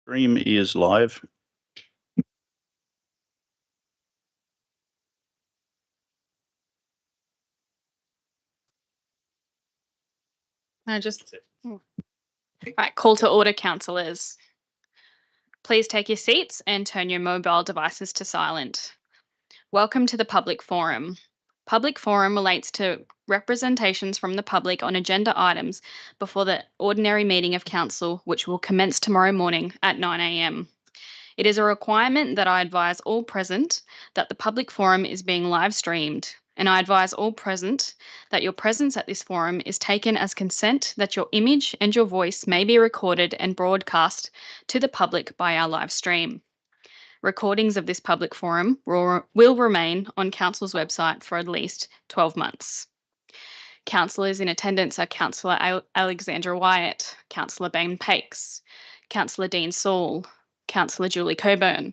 Stream is live. Right, call to order, councillors. Please take your seats and turn your mobile devices to silent. Welcome to the public forum. Public forum relates to representations from the public on agenda items before the ordinary meeting of council, which will commence tomorrow morning at 9 a.m. It is a requirement that I advise all present that the public forum is being live streamed, and I advise all present that your presence at this forum is taken as consent that your image and your voice may be recorded and broadcast to the public by our live stream. Recordings of this public forum will remain on Council's website for at least 12 months. Councillors in attendance are Councillor Alexandra Wyatt, Councillor Ben Pakes, Councillor Dean Saul, Councillor Julie Coburn,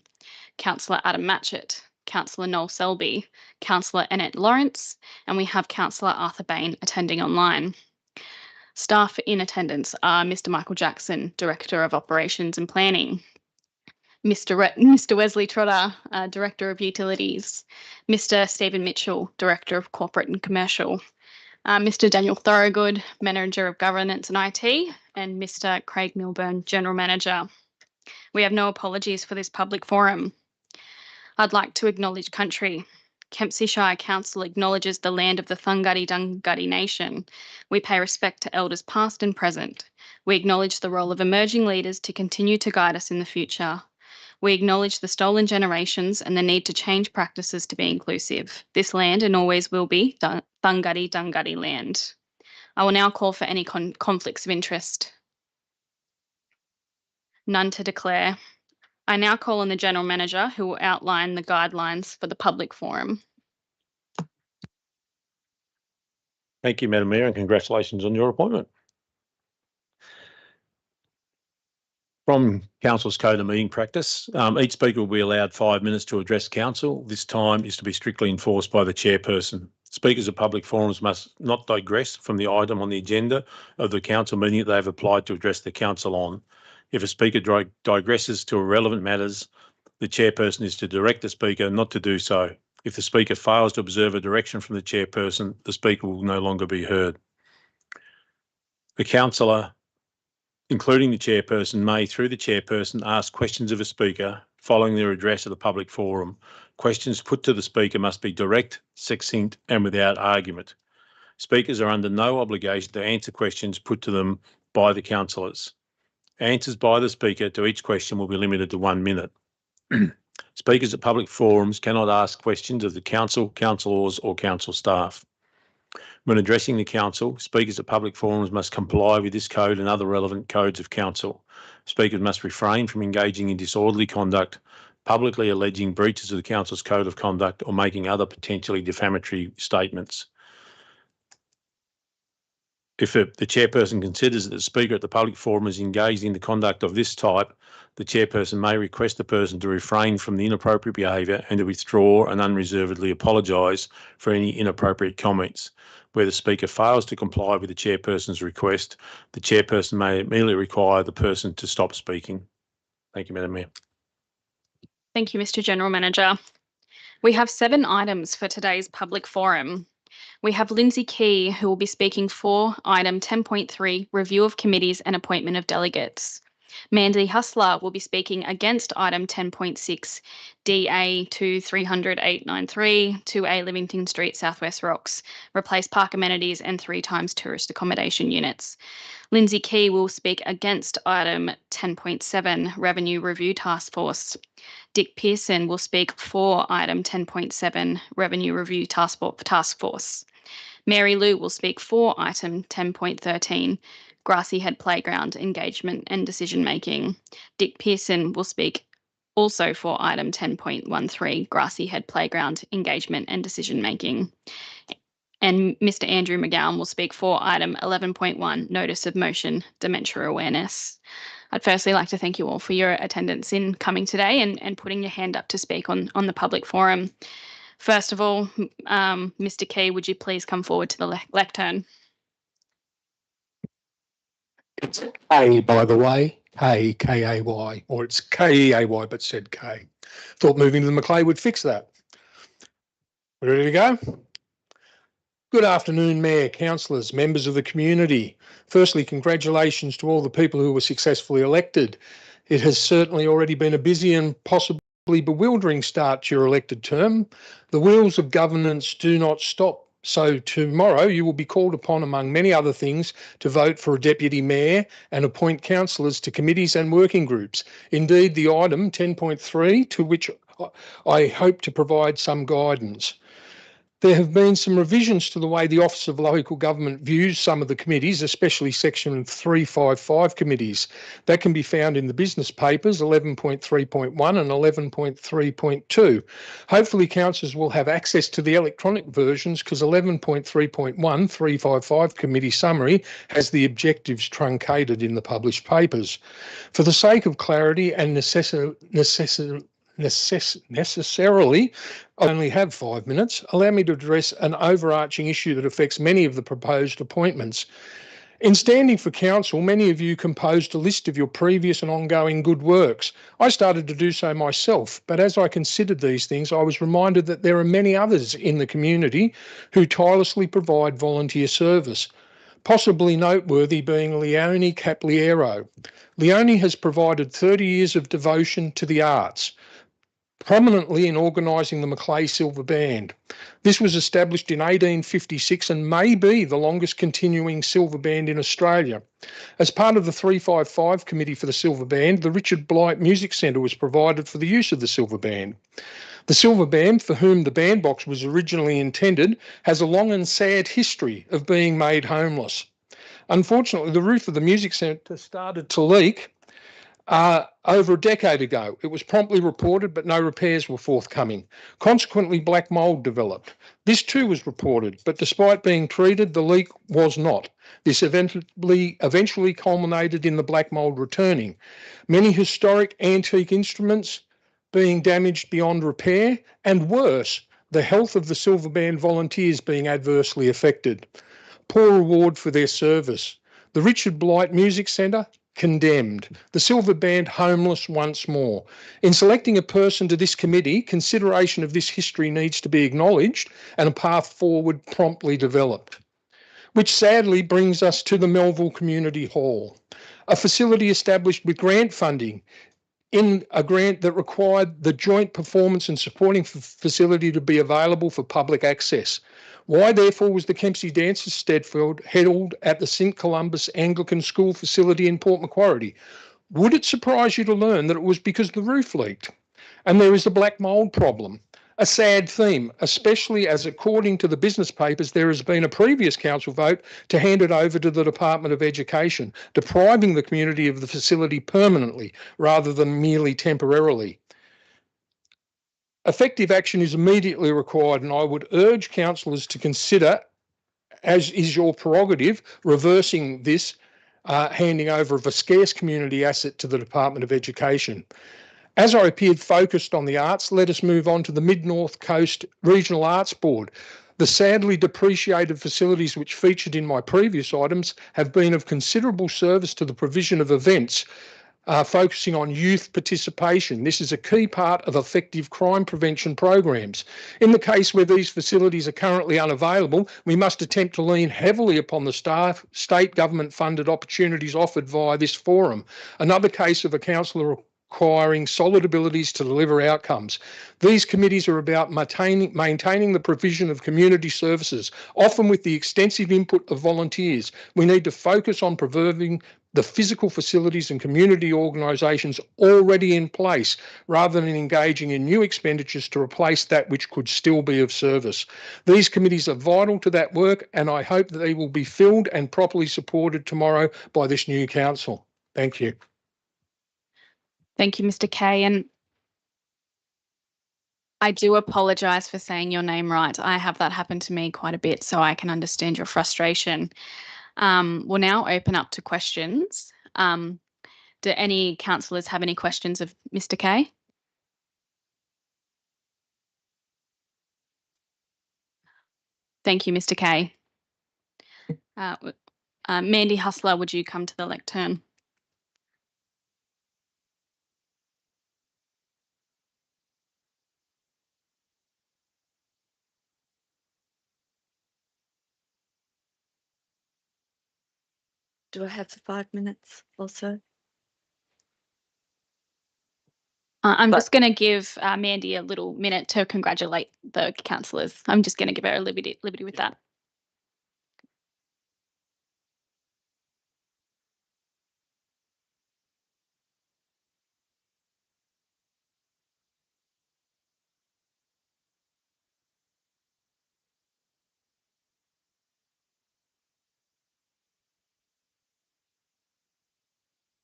Councillor Adam Matchett, Councillor Noel Selby, Councillor Annette Lawrence, and we have Councillor Arthur Bain attending online. Staff in attendance are Mr. Michael Jackson, Director of Operations and Planning, Mr. Wesley Trotter, Director of Utilities, Mr. Stephen Mitchell, Director of Corporate and Commercial, Mr. Daniel Thorogood, Manager of Governance and IT, and Mr. Craig Milburn, General Manager. We have no apologies for this public forum. I'd like to acknowledge country. Kempsey Shire Council acknowledges the land of the Thunguddi Nation. We pay respect to elders past and present. We acknowledge the role of emerging leaders to continue to guide us in the future. We acknowledge the stolen generations and the need to change practices to be inclusive. This land and always will be Thunguddi land. I will now call for any conflicts of interest. None to declare. I now call on the General Manager, who will outline the guidelines for the public forum. Thank you, Madam Mayor, and congratulations on your appointment. From Council's Code of Meeting Practice, each speaker will be allowed 5 minutes to address Council. This time is to be strictly enforced by the chairperson. Speakers of public forums must not digress from the item on the agenda of the Council meeting that they have applied to address the Council on. If a speaker digresses to irrelevant matters, the chairperson is to direct the speaker not to do so. If the speaker fails to observe a direction from the chairperson, the speaker will no longer be heard. The councillor, including the chairperson, may, through the chairperson, ask questions of a speaker following their address of the public forum. Questions put to the speaker must be direct, succinct, and without argument. Speakers are under no obligation to answer questions put to them by the councillors. Answers by the speaker to each question will be limited to 1 minute. Speakers at public forums cannot ask questions of the council, councillors, or council staff. When addressing the council, speakers at public forums must comply with this code and other relevant codes of council. Speakers must refrain from engaging in disorderly conduct, publicly alleging breaches of the council's code of conduct, or making other potentially defamatory statements. If the chairperson considers that the speaker at the public forum is engaged in the conduct of this type, the chairperson may request the person to refrain from the inappropriate behaviour and to withdraw and unreservedly apologise for any inappropriate comments. Where the speaker fails to comply with the chairperson's request, the chairperson may immediately require the person to stop speaking. Thank you, Madam Mayor. Thank you, Mr. General Manager. We have 7 items for today's public forum. We have Lindsay Key, who will be speaking for item 10.3, review of committees and appointment of delegates. Mandy Hustler will be speaking against item 10.6, DA 2300-893, 2A Livington Street, Southwest Rocks, replace park amenities and 3 times tourist accommodation units. Lindsay Key will speak against item 10.7, Revenue Review Task Force. Dick Pearson will speak for item 10.7, Revenue Review Task Force. Mary Lou will speak for item 10.13, Grassy Head Playground Engagement and Decision Making. Dick Pearson will speak also for item 10.13, Grassy Head Playground Engagement and Decision Making. And Mr. Andrew McGowan will speak for item 11.1, Notice of Motion, Dementia Awareness. I'd firstly like to thank you all for your attendance in coming today and putting your hand up to speak on the public forum. First of all, Mr. Key, would you please come forward to the lectern? Hey, by the way, K-A-Y, or it's K-E-A-Y, but said K. Thought moving to the Macleay would fix that. Ready to go? Good afternoon, Mayor, councillors, members of the community. Firstly, congratulations to all the people who were successfully elected. It has certainly already been a busy and possibly bewildering start to your elected term. The wheels of governance do not stop. So tomorrow you will be called upon, among many other things, to vote for a deputy mayor and appoint councillors to committees and working groups. Indeed, the item 10.3, to which I hope to provide some guidance. There have been some revisions to the way the Office of Local Government views some of the committees, especially Section 355 committees. That can be found in the business papers 11.3.1 and 11.3.2. Hopefully councillors will have access to the electronic versions because 11.3.1 355 committee summary has the objectives truncated in the published papers. For the sake of clarity and necessarily, I only have 5 minutes. Allow me to address an overarching issue that affects many of the proposed appointments. In standing for council, many of you composed a list of your previous and ongoing good works. I started to do so myself, but as I considered these things, I was reminded that there are many others in the community who tirelessly provide volunteer service, possibly noteworthy being Leonie Capliero. Leonie has provided 30 years of devotion to the arts, prominently in organising the Macleay Silver Band. This was established in 1856 and may be the longest continuing silver band in Australia. As part of the 355 Committee for the Silver Band, the Richard Blight Music Centre was provided for the use of the silver band. The silver band, for whom the bandbox was originally intended, has a long and sad history of being made homeless. Unfortunately, the roof of the music centre started to leak over a decade ago. It was promptly reported, but no repairs were forthcoming. Consequently, black mould developed. This too was reported, but despite being treated, the leak was not. This eventually culminated in the black mould returning. Many historic antique instruments being damaged beyond repair, and worse, the health of the Silver Band volunteers being adversely affected. Poor reward for their service. The Richard Blight Music Centre, condemned. The Silver Band homeless once more. In selecting a person to this committee, consideration of this history needs to be acknowledged and a path forward promptly developed. Which sadly brings us to the Melville Community Hall, a facility established with grant funding in a grant that required the joint performance and supporting facility to be available for public access. Why, therefore, was the Kempsey Dancers Stedfield held at the St Columba's Anglican School facility in Port Macquarie? Would it surprise you to learn that it was because the roof leaked? And there is a black mould problem, a sad theme, especially as, according to the business papers, there has been a previous council vote to hand it over to the Department of Education, depriving the community of the facility permanently rather than merely temporarily. Effective action is immediately required, and I would urge councillors to consider, as is your prerogative, reversing this handing over of a scarce community asset to the Department of Education. As I appeared focused on the arts, let us move on to the Mid-North Coast Regional Arts Board. The sadly depreciated facilities which featured in my previous items have been of considerable service to the provision of events focusing on youth participation. This is a key part of effective crime prevention programs. In the case where these facilities are currently unavailable, we must attempt to lean heavily upon the state government funded opportunities offered via this forum. Another case of a councillor requiring solid abilities to deliver outcomes. These committees are about maintaining the provision of community services, often with the extensive input of volunteers. We need to focus on preserving the physical facilities and community organisations already in place, rather than engaging in new expenditures to replace that which could still be of service. These committees are vital to that work, and I hope that they will be filled and properly supported tomorrow by this new council. Thank you. Thank you, Mr. Kay. And I do apologise for saying your name right. I have that happen to me quite a bit, so I can understand your frustration. We'll now open up to questions. Do any councillors have any questions of Mr. Kay? Thank you, Mr. Kay. Mandy Hustler, would you come to the lectern? Do I have the 5 minutes also? I'm But- just going to give Mandy a little minute to congratulate the councillors. I'm just going to give her a liberty with that.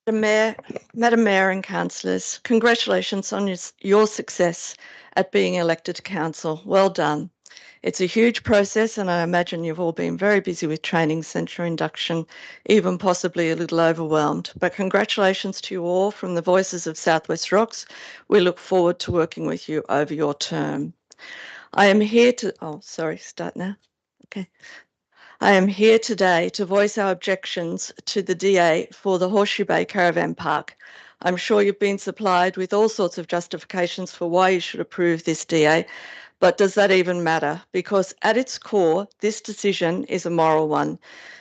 Madam Mayor and councillors, congratulations on your success at being elected to council. Well done. It's a huge process, and I imagine you've all been very busy with training centre induction, even possibly a little overwhelmed. But congratulations to you all from the voices of Southwest Rocks. We look forward to working with you over your term. I am here to, start now. Okay. I am here today to voice our objections to the DA for the Horseshoe Bay Caravan Park. I'm sure you've been supplied with all sorts of justifications for why you should approve this DA, but does that even matter? Because at its core, this decision is a moral one.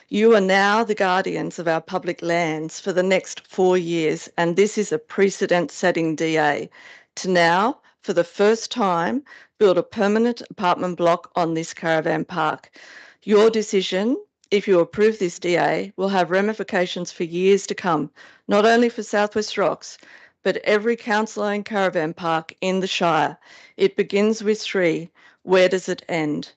You are now the guardians of our public lands for the next 4 years, and this is a precedent-setting DA to now, for the first time, build a permanent apartment block on this caravan park. Your decision, if you approve this DA, will have ramifications for years to come, not only for Southwest Rocks, but every council-owned caravan park in the Shire. It begins with 3. Where does it end?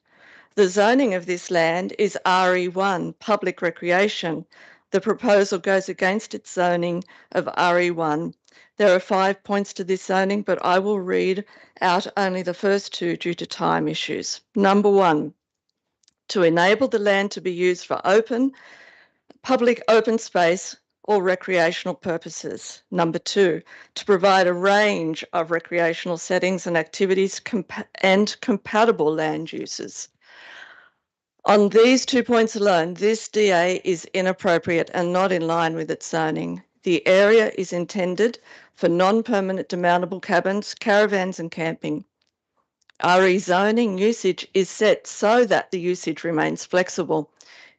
The zoning of this land is RE1, public recreation. The proposal goes against its zoning of RE1. There are 5 points to this zoning, but I will read out only the first 2 due to time issues. Number 1, to enable the land to be used for public open space or recreational purposes. Number 2, to provide a range of recreational settings and activities and compatible land uses. On these 2 points alone, this DA is inappropriate and not in line with its zoning. The area is intended for non-permanent demountable cabins, caravans and camping. RE zoning usage is set so that the usage remains flexible.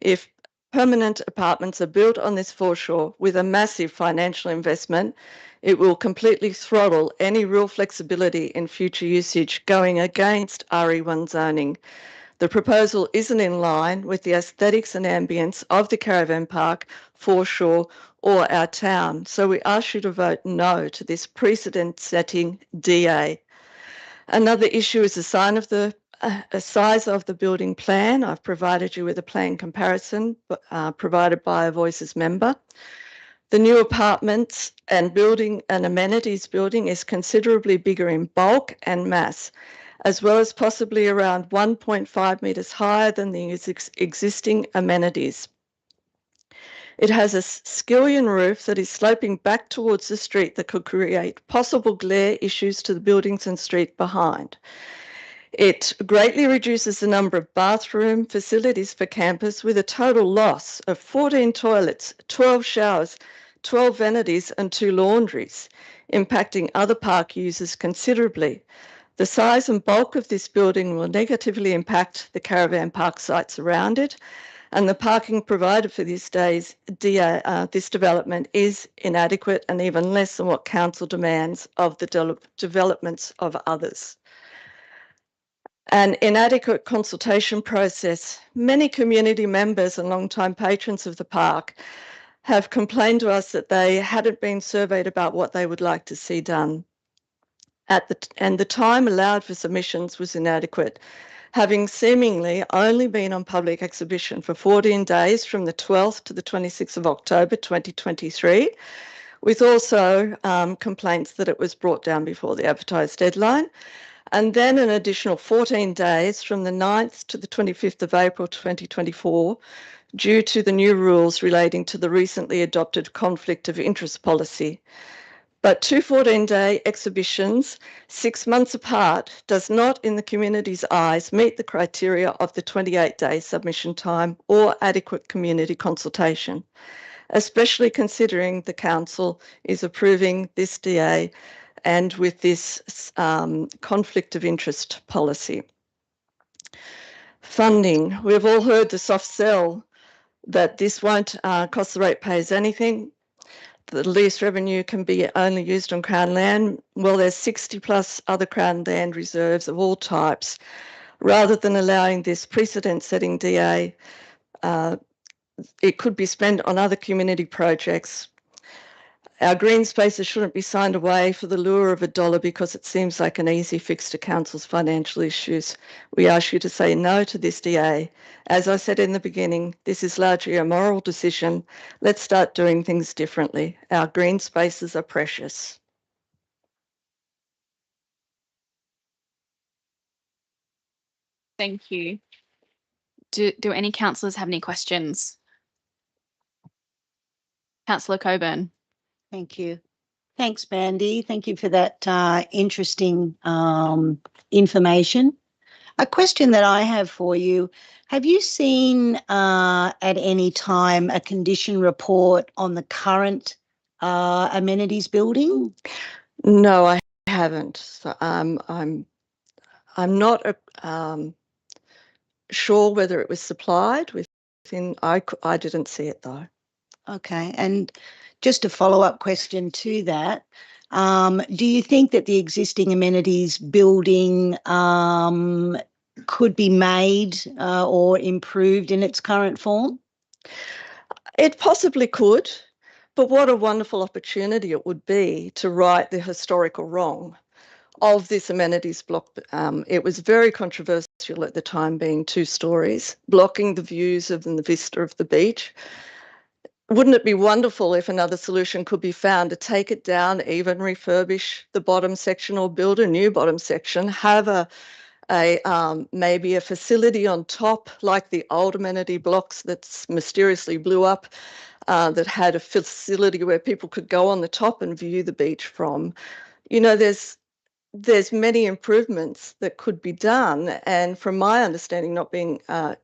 If permanent apartments are built on this foreshore with a massive financial investment, it will completely throttle any real flexibility in future usage, going against RE1 zoning. The proposal isn't in line with the aesthetics and ambience of the caravan park, foreshore, or our town. So we ask you to vote no to this precedent-setting DA. Another issue is the size of the building plan. I've provided you with a plan comparison provided by a Voices member. The new apartments and building and amenities building is considerably bigger in bulk and mass, as well as possibly around 1.5 metres higher than the existing amenities. It has a skillion roof that is sloping back towards the street that could create possible glare issues to the buildings and street behind. It greatly reduces the number of bathroom facilities for campers with a total loss of 14 toilets, 12 showers, 12 vanities and 2 laundries, impacting other park users considerably. The size and bulk of this building will negatively impact the caravan park sites around it, and the parking provided for this development is inadequate and even less than what council demands of the developments of others. An inadequate consultation process. Many community members and long-time patrons of the park have complained to us that they hadn't been surveyed about what they would like to see done. And the time allowed for submissions was inadequate, having seemingly only been on public exhibition for 14 days from the 12th to the 26th of October 2023, with also complaints that it was brought down before the advertised deadline, and then an additional 14 days from the 9th to the 25th of April 2024 due to the new rules relating to the recently adopted conflict of interest policy. But 2 14-day exhibitions 6 months apart does not, in the community's eyes, meet the criteria of the 28-day submission time or adequate community consultation, especially considering the council is approving this DA and with this conflict of interest policy. Funding. We've all heard the soft sell. that this won't cost the ratepayers anything. The lease revenue can be only used on Crown land. Well, there's 60 plus other Crown land reserves of all types. Rather than allowing this precedent-setting DA, it could be spent on other community projects. Our green spaces shouldn't be signed away for the lure of $1 because it seems like an easy fix to council's financial issues. We ask you to say no to this DA. As I said in the beginning, this is largely a moral decision. Let's start doing things differently. Our green spaces are precious. Thank you. Do any councillors have any questions? Councillor Coburn. Thank you. Thanks, Mandy. Thank you for that interesting information. A question that I have for you, have you seen at any time a condition report on the current amenities building? No, I haven't. So, I'm not sure whether it was supplied within. I didn't see it though. Okay, and just a follow-up question to that. Do you think that the existing amenities building could be made or improved in its current form? It possibly could, but what a wonderful opportunity it would be to right the historical wrong of this amenities block. It was very controversial at the time, being 2 stories, blocking the views of and the vista of the beach. Wouldn't it be wonderful if another solution could be found to take it down, even refurbish the bottom section or build a new bottom section, have maybe a facility on top like the old amenity blocks that mysteriously blew up, that had a facility where people could go on the top and view the beach from. You know, there's many improvements that could be done, and from my understanding, not being a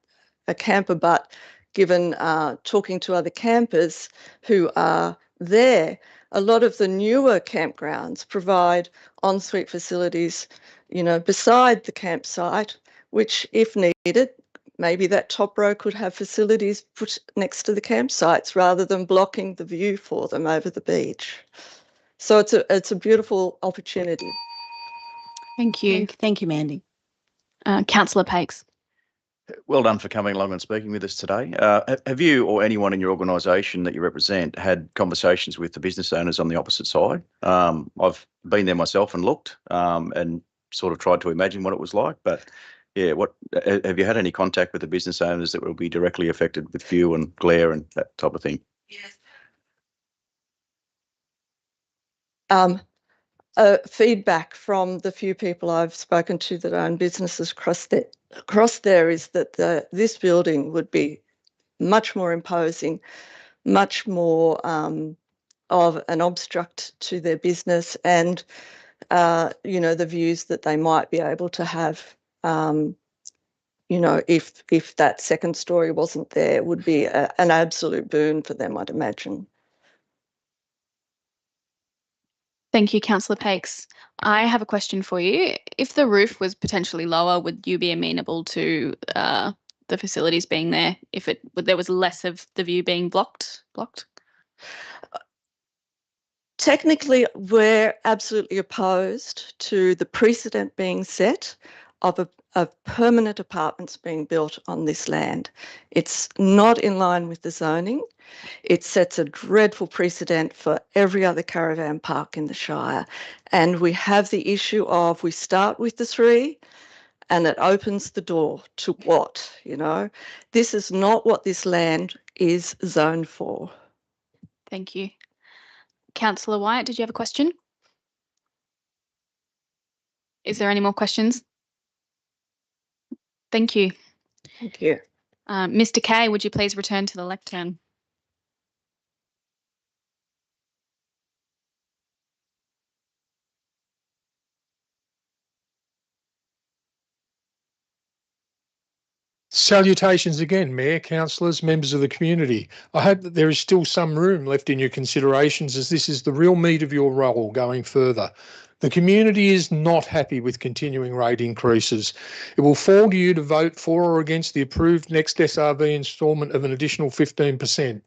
camper, but given talking to other campers who are there, a lot of the newer campgrounds provide ensuite facilities, you know, beside the campsite, which if needed, maybe that top row could have facilities put next to the campsites rather than blocking the view for them over the beach. So it's a beautiful opportunity. Thank you. Thank you, Mandy. Councillor Pakes. Well done for coming along and speaking with us today. Have you or anyone in your organisation that you represent had conversations with the business owners on the opposite side? I've been there myself and looked and sort of tried to imagine what it was like. But yeah, have you had any contact with the business owners that will be directly affected with view and glare and that type of thing? Yes. Feedback from the few people I've spoken to that own businesses across there is that this building would be much more imposing, much more of an obstruct to their business, and you know, the views that they might be able to have, you know, if that second story wasn't there, would be an absolute boon for them, I'd imagine. Thank you, Councillor Pakes. I have a question for you. If the roof was potentially lower, would you be amenable to the facilities being there if there was less of the view being blocked? Technically, we're absolutely opposed to the precedent being set of permanent apartments being built on this land. It's not in line with the zoning. It sets a dreadful precedent for every other caravan park in the Shire. And we have the issue of, we start with the 3 and it opens the door to what, you know? This is not what this land is zoned for. Thank you. Councillor Wyatt, did you have a question? Is there any more questions? Thank you. Thank you. Mr. Kay, would you please return to the lectern? Salutations again, Mayor, councillors, members of the community. I hope that there is still some room left in your considerations, as this is the real meat of your role going further. The community is not happy with continuing rate increases. It will fall to you to vote for or against the approved next SRV instalment of an additional 15%.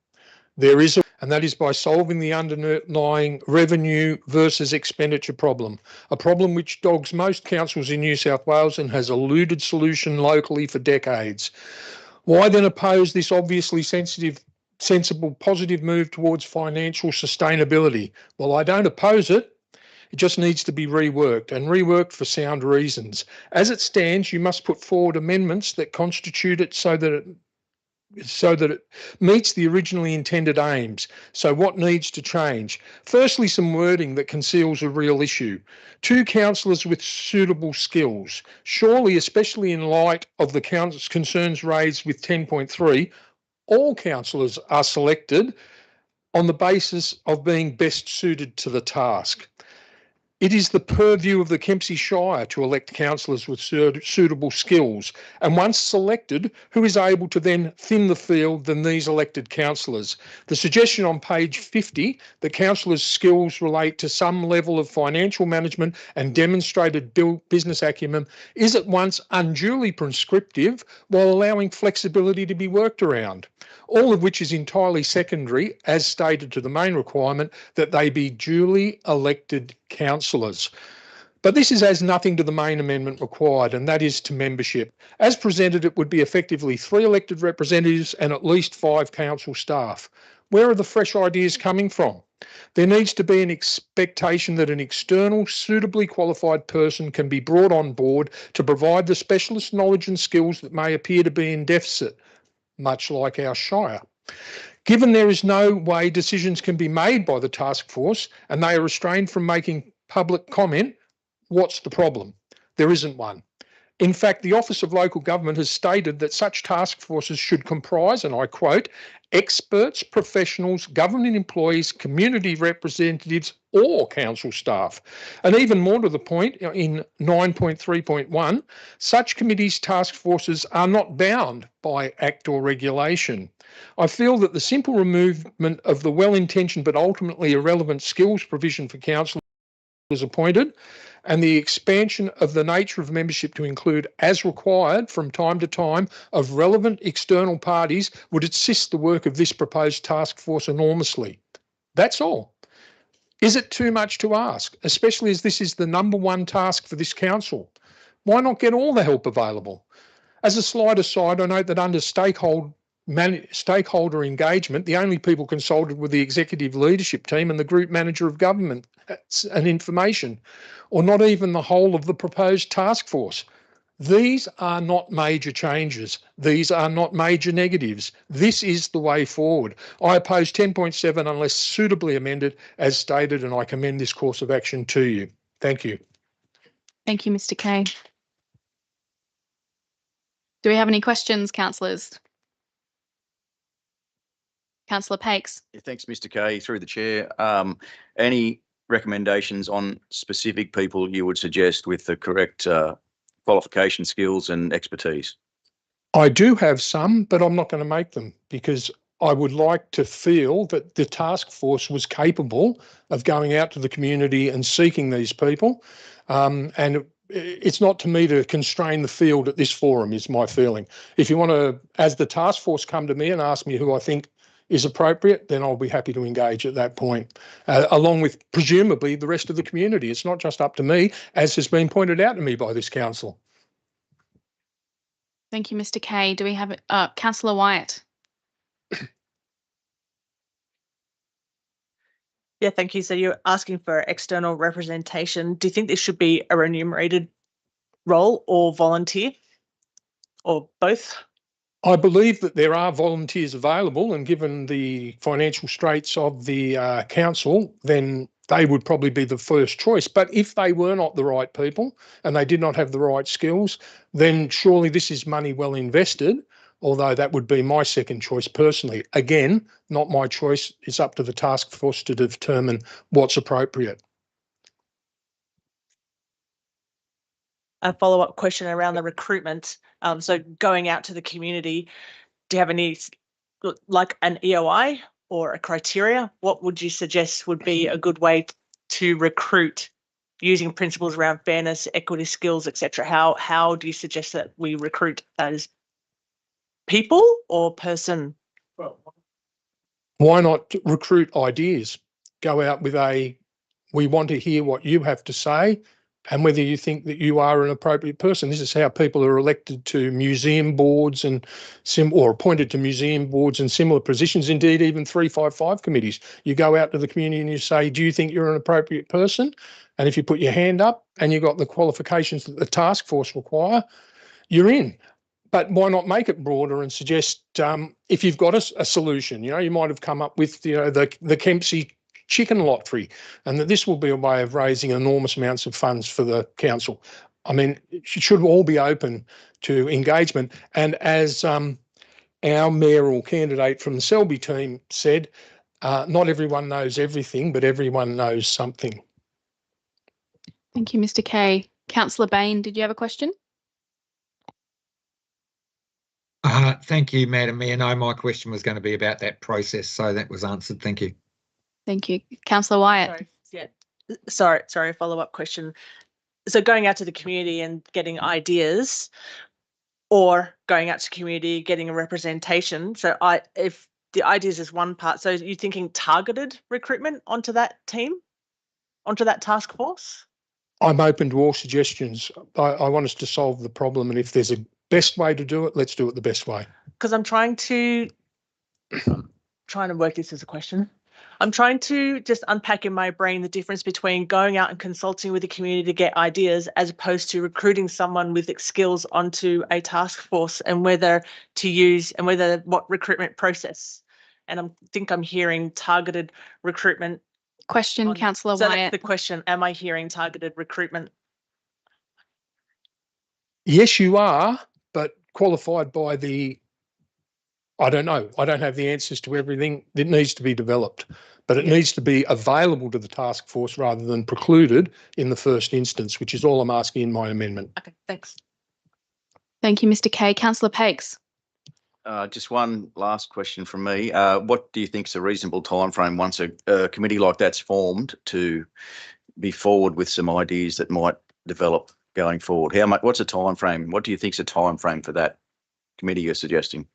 There is, and that is by solving the underlying revenue versus expenditure problem, a problem which dogs most councils in New South Wales and has eluded solution locally for decades. Why then oppose this obviously sensible, positive move towards financial sustainability? Well, I don't oppose it. It just needs to be reworked, and reworked for sound reasons. As it stands, you must put forward amendments that constitute it so that it meets the originally intended aims. So what needs to change? Firstly, some wording that conceals a real issue. 2 councillors with suitable skills. Surely, especially in light of the concerns raised with 10.3, all councillors are selected on the basis of being best suited to the task. It is the purview of the Kempsey Shire to elect councillors with suitable skills, and once selected, who is able to then thin the field than these elected councillors? The suggestion on page 50 that councillors' skills relate to some level of financial management and demonstrated business acumen is at once unduly prescriptive while allowing flexibility to be worked around, all of which is entirely secondary, as stated, to the main requirement that they be duly elected councillors. But this has nothing to the main amendment required, and that is to membership. As presented, it would be effectively 3 elected representatives and at least 5 council staff. Where are the fresh ideas coming from? There needs to be an expectation that an external, suitably qualified person can be brought on board to provide the specialist knowledge and skills that may appear to be in deficit, much like our Shire. Given there is no way decisions can be made by the task force and they are restrained from making public comment, what's the problem? There isn't one. In fact, the Office of Local Government has stated that such task forces should comprise, and I quote, experts, professionals, government employees, community representatives, or council staff. And even more to the point, in 9.3.1, such committees, task forces are not bound by Act or regulation. I feel that the simple removal of the well-intentioned but ultimately irrelevant skills provision for councillors appointed and the expansion of the nature of membership to include, as required from time to time, of relevant external parties would assist the work of this proposed task force enormously. That's all. Is it too much to ask, especially as this is the #1 task for this council? Why not get all the help available? As a slight aside, I note that under stakeholder engagement, the only people consulted were the executive leadership team and the group manager of government and information, or not even the whole of the proposed task force. These are not major changes. These are not major negatives. This is the way forward. I oppose 10.7 unless suitably amended as stated, and I commend this course of action to you. Thank you. Thank you, Mr. Kay. Do we have any questions, councillors? Councillor Pakes. Yeah, thanks, Mr. Kay, through the chair. Any recommendations on specific people you would suggest with the correct qualification, skills and expertise? I do have some, but I'm not going to make them because I would like to feel that the task force was capable of going out to the community and seeking these people. And it's not to me to constrain the field at this forum, is my feeling. If you want to, as the task force, come to me and ask me who I think is appropriate, then I'll be happy to engage at that point, along with presumably the rest of the community. It's not just up to me, as has been pointed out to me by this council. Thank you, Mr. Kay. Do we have Councillor Wyatt? Yeah, thank you. So you're asking for external representation. Do you think this should be a remunerated role or volunteer or both? I believe that there are volunteers available, and given the financial straits of the council, then they would probably be the first choice. But if they were not the right people and they did not have the right skills, then surely this is money well invested, although that would be my second choice personally. Again, not my choice. It's up to the task force to determine what's appropriate. A follow-up question around the recruitment. So going out to the community, do you have any, like an EOI or a criteria? What would you suggest would be a good way to recruit, using principles around fairness, equity, skills, etc. How do you suggest that we recruit as people or person? Why not recruit ideas? Go out with we want to hear what you have to say and whether you think that you are an appropriate person. This is how people are elected to museum boards and or appointed to museum boards and similar positions, indeed even 355 committees. You go out to the community and you say, do you think you're an appropriate person? And if you put your hand up and you've got the qualifications that the task force require, you're in. But why not make it broader and suggest if you've got a solution, you might have come up with, the Kempsey chicken lottery, and that this will be a way of raising enormous amounts of funds for the council. I mean, it should all be open to engagement. And as our mayoral candidate from the Selby team said, not everyone knows everything, but everyone knows something. Thank you, Mr. Kay. Councillor Bain, did you have a question? Thank you, Madam Mayor. No, my question was going to be about that process, so that was answered. Thank you. Thank you. Councillor Wyatt. Sorry, follow-up question. So going out to the community and getting ideas, or going out to community, getting a representation. So if the ideas is one part, so you're thinking targeted recruitment onto that team, onto that task force? I'm open to all suggestions. I want us to solve the problem, and if there's a best way to do it, let's do it the best way. Because I'm trying to work this as a question. I'm trying to just unpack in my brain the difference between going out and consulting with the community to get ideas as opposed to recruiting someone with skills onto a task force, and whether to use and what recruitment process. And I think I'm hearing targeted recruitment. Question, Councillor So Wyatt. that's the question. Am I hearing targeted recruitment? Yes, you are, but qualified by I don't know. I don't have the answers to everything that needs to be developed, but it needs to be available to the task force rather than precluded in the first instance, which is all I'm asking in my amendment. Okay, thanks. Thank you, Mr. Kay. Councillor Pakes. Just one last question from me. What do you think is a reasonable timeframe once a committee like that's formed to be forward with some ideas that might develop going forward? What's a timeframe? What do you think is a timeframe for that committee you're suggesting?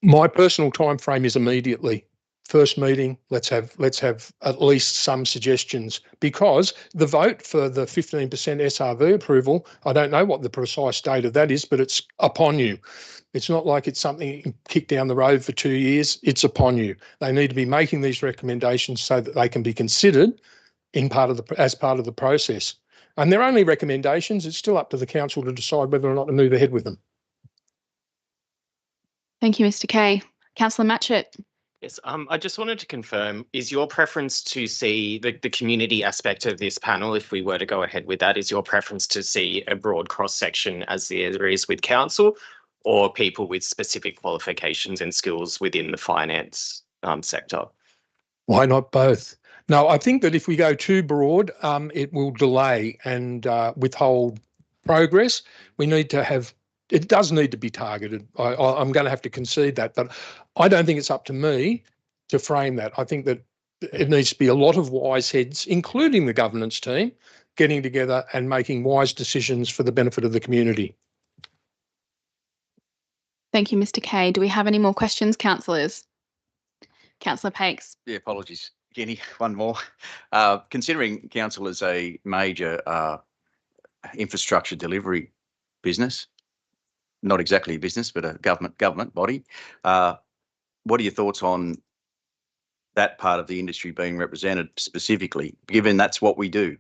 My personal time frame is immediately. First meeting, let's have at least some suggestions, because the vote for the 15% SRV approval, I don't know what the precise date of that is, but it's upon you. It's not like it's something you can kick down the road for 2 years. It's upon you. They need to be making these recommendations so that they can be considered as part of the process. And they're only recommendations. It's still up to the council to decide whether or not to move ahead with them. Thank you, Mr. Kay. Councillor Matchett. Yes, I just wanted to confirm, is your preference to see the community aspect of this panel, if we were to go ahead with that, is your preference to see a broad cross-section as there is with council, or people with specific qualifications and skills within the finance sector? Why not both? No, I think that if we go too broad, it will delay and withhold progress. We need to have, it does need to be targeted. I'm going to have to concede that, but I don't think it's up to me to frame that. I think that it needs to be a lot of wise heads, including the governance team, getting together and making wise decisions for the benefit of the community. Thank you, Mr. Kay. Do we have any more questions, councillors? Councillor Pakes. Yeah, apologies, Jenny. One more. Considering council is a major infrastructure delivery business, not exactly a business, but a government body, what are your thoughts on that part of the industry being represented specifically, given that's what we do?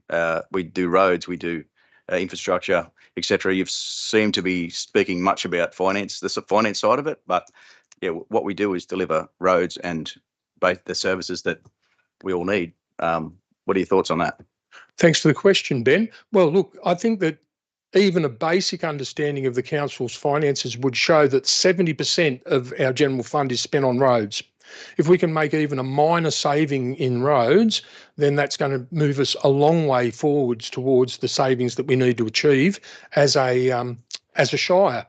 We do roads, we do infrastructure, etc. You've seemed to be speaking much about finance, the finance side of it, but yeah, what we do is deliver roads and both the services that we all need. What are your thoughts on that? Thanks for the question, Ben. Well, look, I think that even a basic understanding of the council's finances would show that 70% of our general fund is spent on roads. If we can make even a minor saving in roads, then that's going to move us a long way forwards towards the savings that we need to achieve as a shire.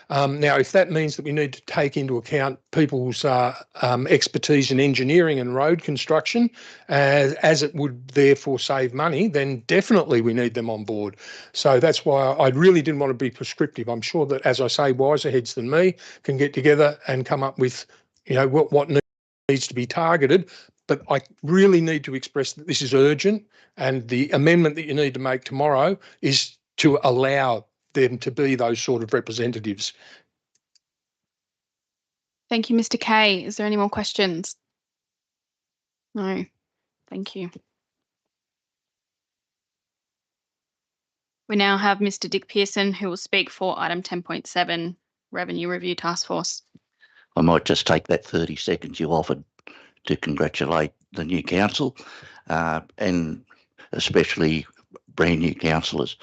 Now, if that means that we need to take into account people's expertise in engineering and road construction, as it would therefore save money, then definitely we need them on board. So that's why I really didn't want to be prescriptive. I'm sure that, as I say, wiser heads than me can get together and come up with, what needs to be targeted. But I really need to express that this is urgent, and the amendment that you need to make tomorrow is to allow them to be those sort of representatives. Thank you, Mr. Kay. Is there any more questions? No. Thank you. We now have Mr. Dick Pearson, who will speak for item 10.7, Revenue Review Task Force. I might just take that 30 seconds you offered to congratulate the new council and especially brand new councillors.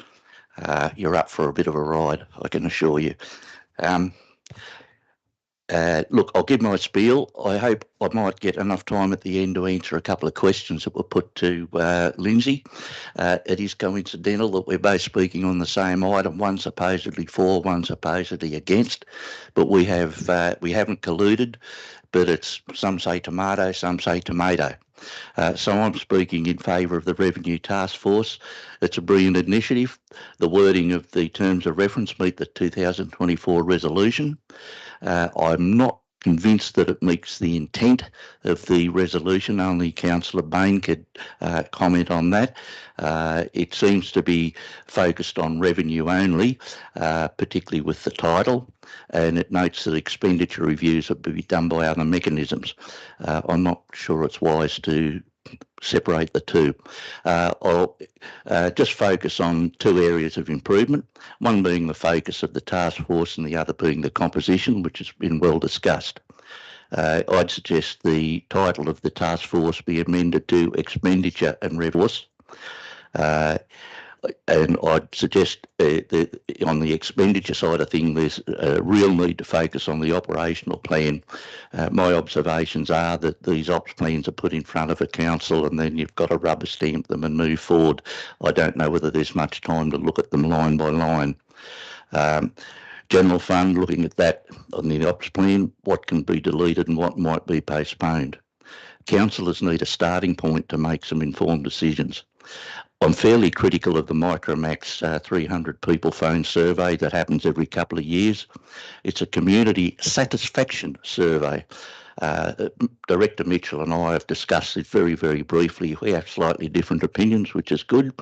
You're up for a bit of a ride, I can assure you. Look, I'll give my spiel. I hope I might get enough time at the end to answer a couple of questions that were put to Lindsay. It is coincidental that we're both speaking on the same item, one supposedly for, one supposedly against, but we haven't colluded, but it's some say tomato, some say tomato. So I'm speaking in favour of the Revenue Task Force. It's a brilliant initiative. The wording of the terms of reference meet the 2024 resolution. I'm not convinced that it meets the intent of the resolution. Only Councillor Bain could comment on that. It seems to be focused on revenue only, particularly with the title, and it notes that expenditure reviews will be done by other mechanisms. I'm not sure it's wise to separate the two. I'll just focus on two areas of improvement, one being the focus of the task force and the other being the composition, which has been well discussed. I'd suggest the title of the task force be amended to Expenditure and Revenue. And I'd suggest that on the expenditure side of things, there's a real need to focus on the operational plan. My observations are that these ops plans are put in front of a council and then you've got to rubber stamp them and move forward. I don't know whether there's much time to look at them line by line. General fund, looking at that on the ops plan, what can be deleted and what might be postponed. Councillors need a starting point to make some informed decisions. I'm fairly critical of the Micromax 300 people phone survey that happens every couple of years. It's a community satisfaction survey. Director Mitchell and I have discussed it very, very briefly. We have slightly different opinions, which is good,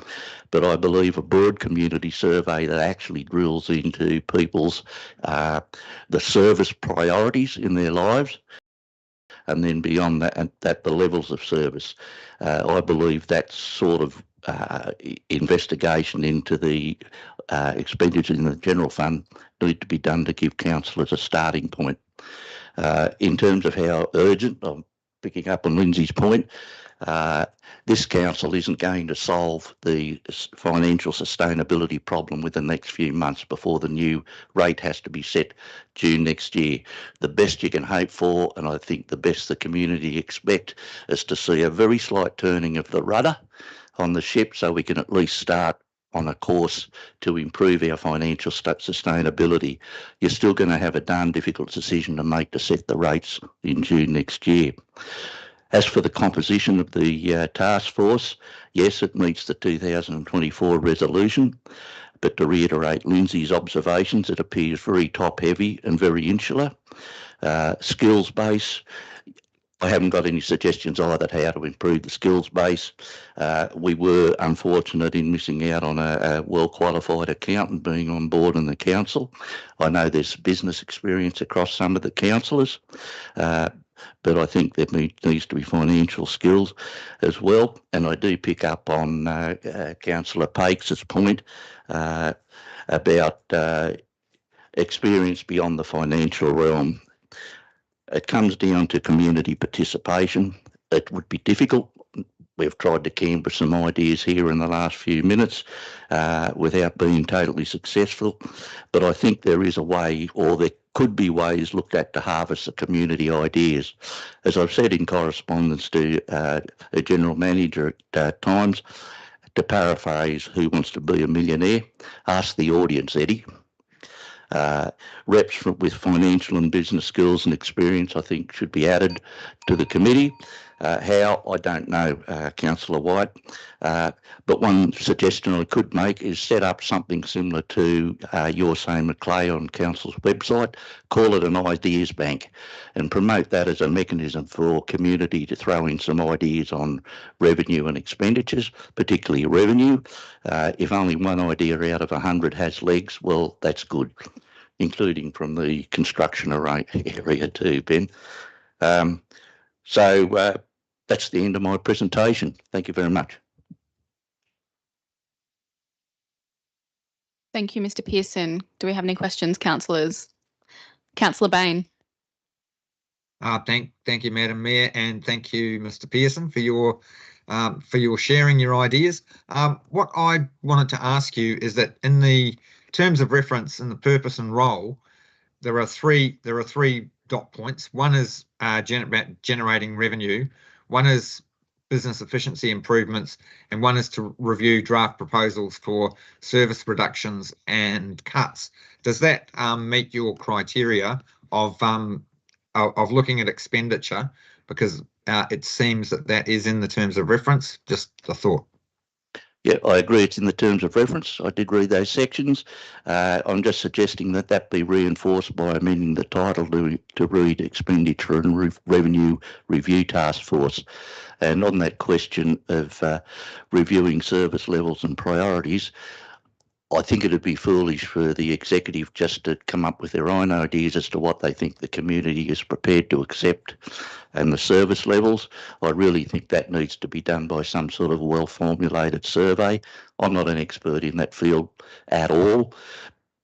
but I believe a broad community survey that actually drills into people's the service priorities in their lives, and then beyond that the levels of service. I believe that sort of investigation into the expenditure in the general fund need to be done to give councillors a starting point. In terms of how urgent, I'm picking up on Lindsay's point, this council isn't going to solve the financial sustainability problem within the next few months before the new rate has to be set June next year. The best you can hope for, and I think the best the community expect, is to see a very slight turning of the rudder on the ship so we can at least start on a course to improve our financial sustainability. You're still going to have a darn difficult decision to make to set the rates in June next year. As for the composition of the task force, yes, it meets the 2024 resolution, but to reiterate Lindsay's observations, it appears very top-heavy and very insular. Skills base, I haven't got any suggestions either how to improve the skills base. We were unfortunate in missing out on a well-qualified accountant being on board in the council. I know there's business experience across some of the councillors, but I think there needs to be financial skills as well. And I do pick up on Councillor Pakes' point about experience beyond the financial realm. It comes down to community participation. It would be difficult. We've tried to canvass some ideas here in the last few minutes without being totally successful. But I think there is a way, or there could be ways looked at to harvest the community ideas. As I've said in correspondence to a general manager at times, to paraphrase Who Wants to Be a Millionaire, ask the audience, Eddie. Reps with financial and business skills and experience, I think, should be added to the committee. How, I don't know, Councillor White, but one suggestion I could make is set up something similar to Your Say Macleay on Council's website, call it an ideas bank, and promote that as a mechanism for community to throw in some ideas on revenue and expenditures, particularly revenue. If only one idea out of 100 has legs, well, that's good, including from the construction area too, Ben. So that's the end of my presentation. Thank you very much. Thank you, Mr. Pearson. Do we have any questions, councillors? Councillor Bain. Thank you, Madam Mayor, and thank you, Mr. Pearson, for your sharing your ideas. What I wanted to ask you is that in the terms of reference in the purpose and role, there are three dot points. One is generating revenue, one is business efficiency improvements, and one is to review draft proposals for service reductions and cuts. Does that meet your criteria of looking at expenditure? Because it seems that is in the terms of reference. Just a thought. Yeah, I agree. It's in the terms of reference. I did read those sections. I'm just suggesting that be reinforced by amending the title to read Expenditure and Revenue Review Task Force. And on that question of reviewing service levels and priorities, I think it'd be foolish for the executive just to come up with their own ideas as to what they think the community is prepared to accept and the service levels. I really think that needs to be done by some sort of well-formulated survey. I'm not an expert in that field at all.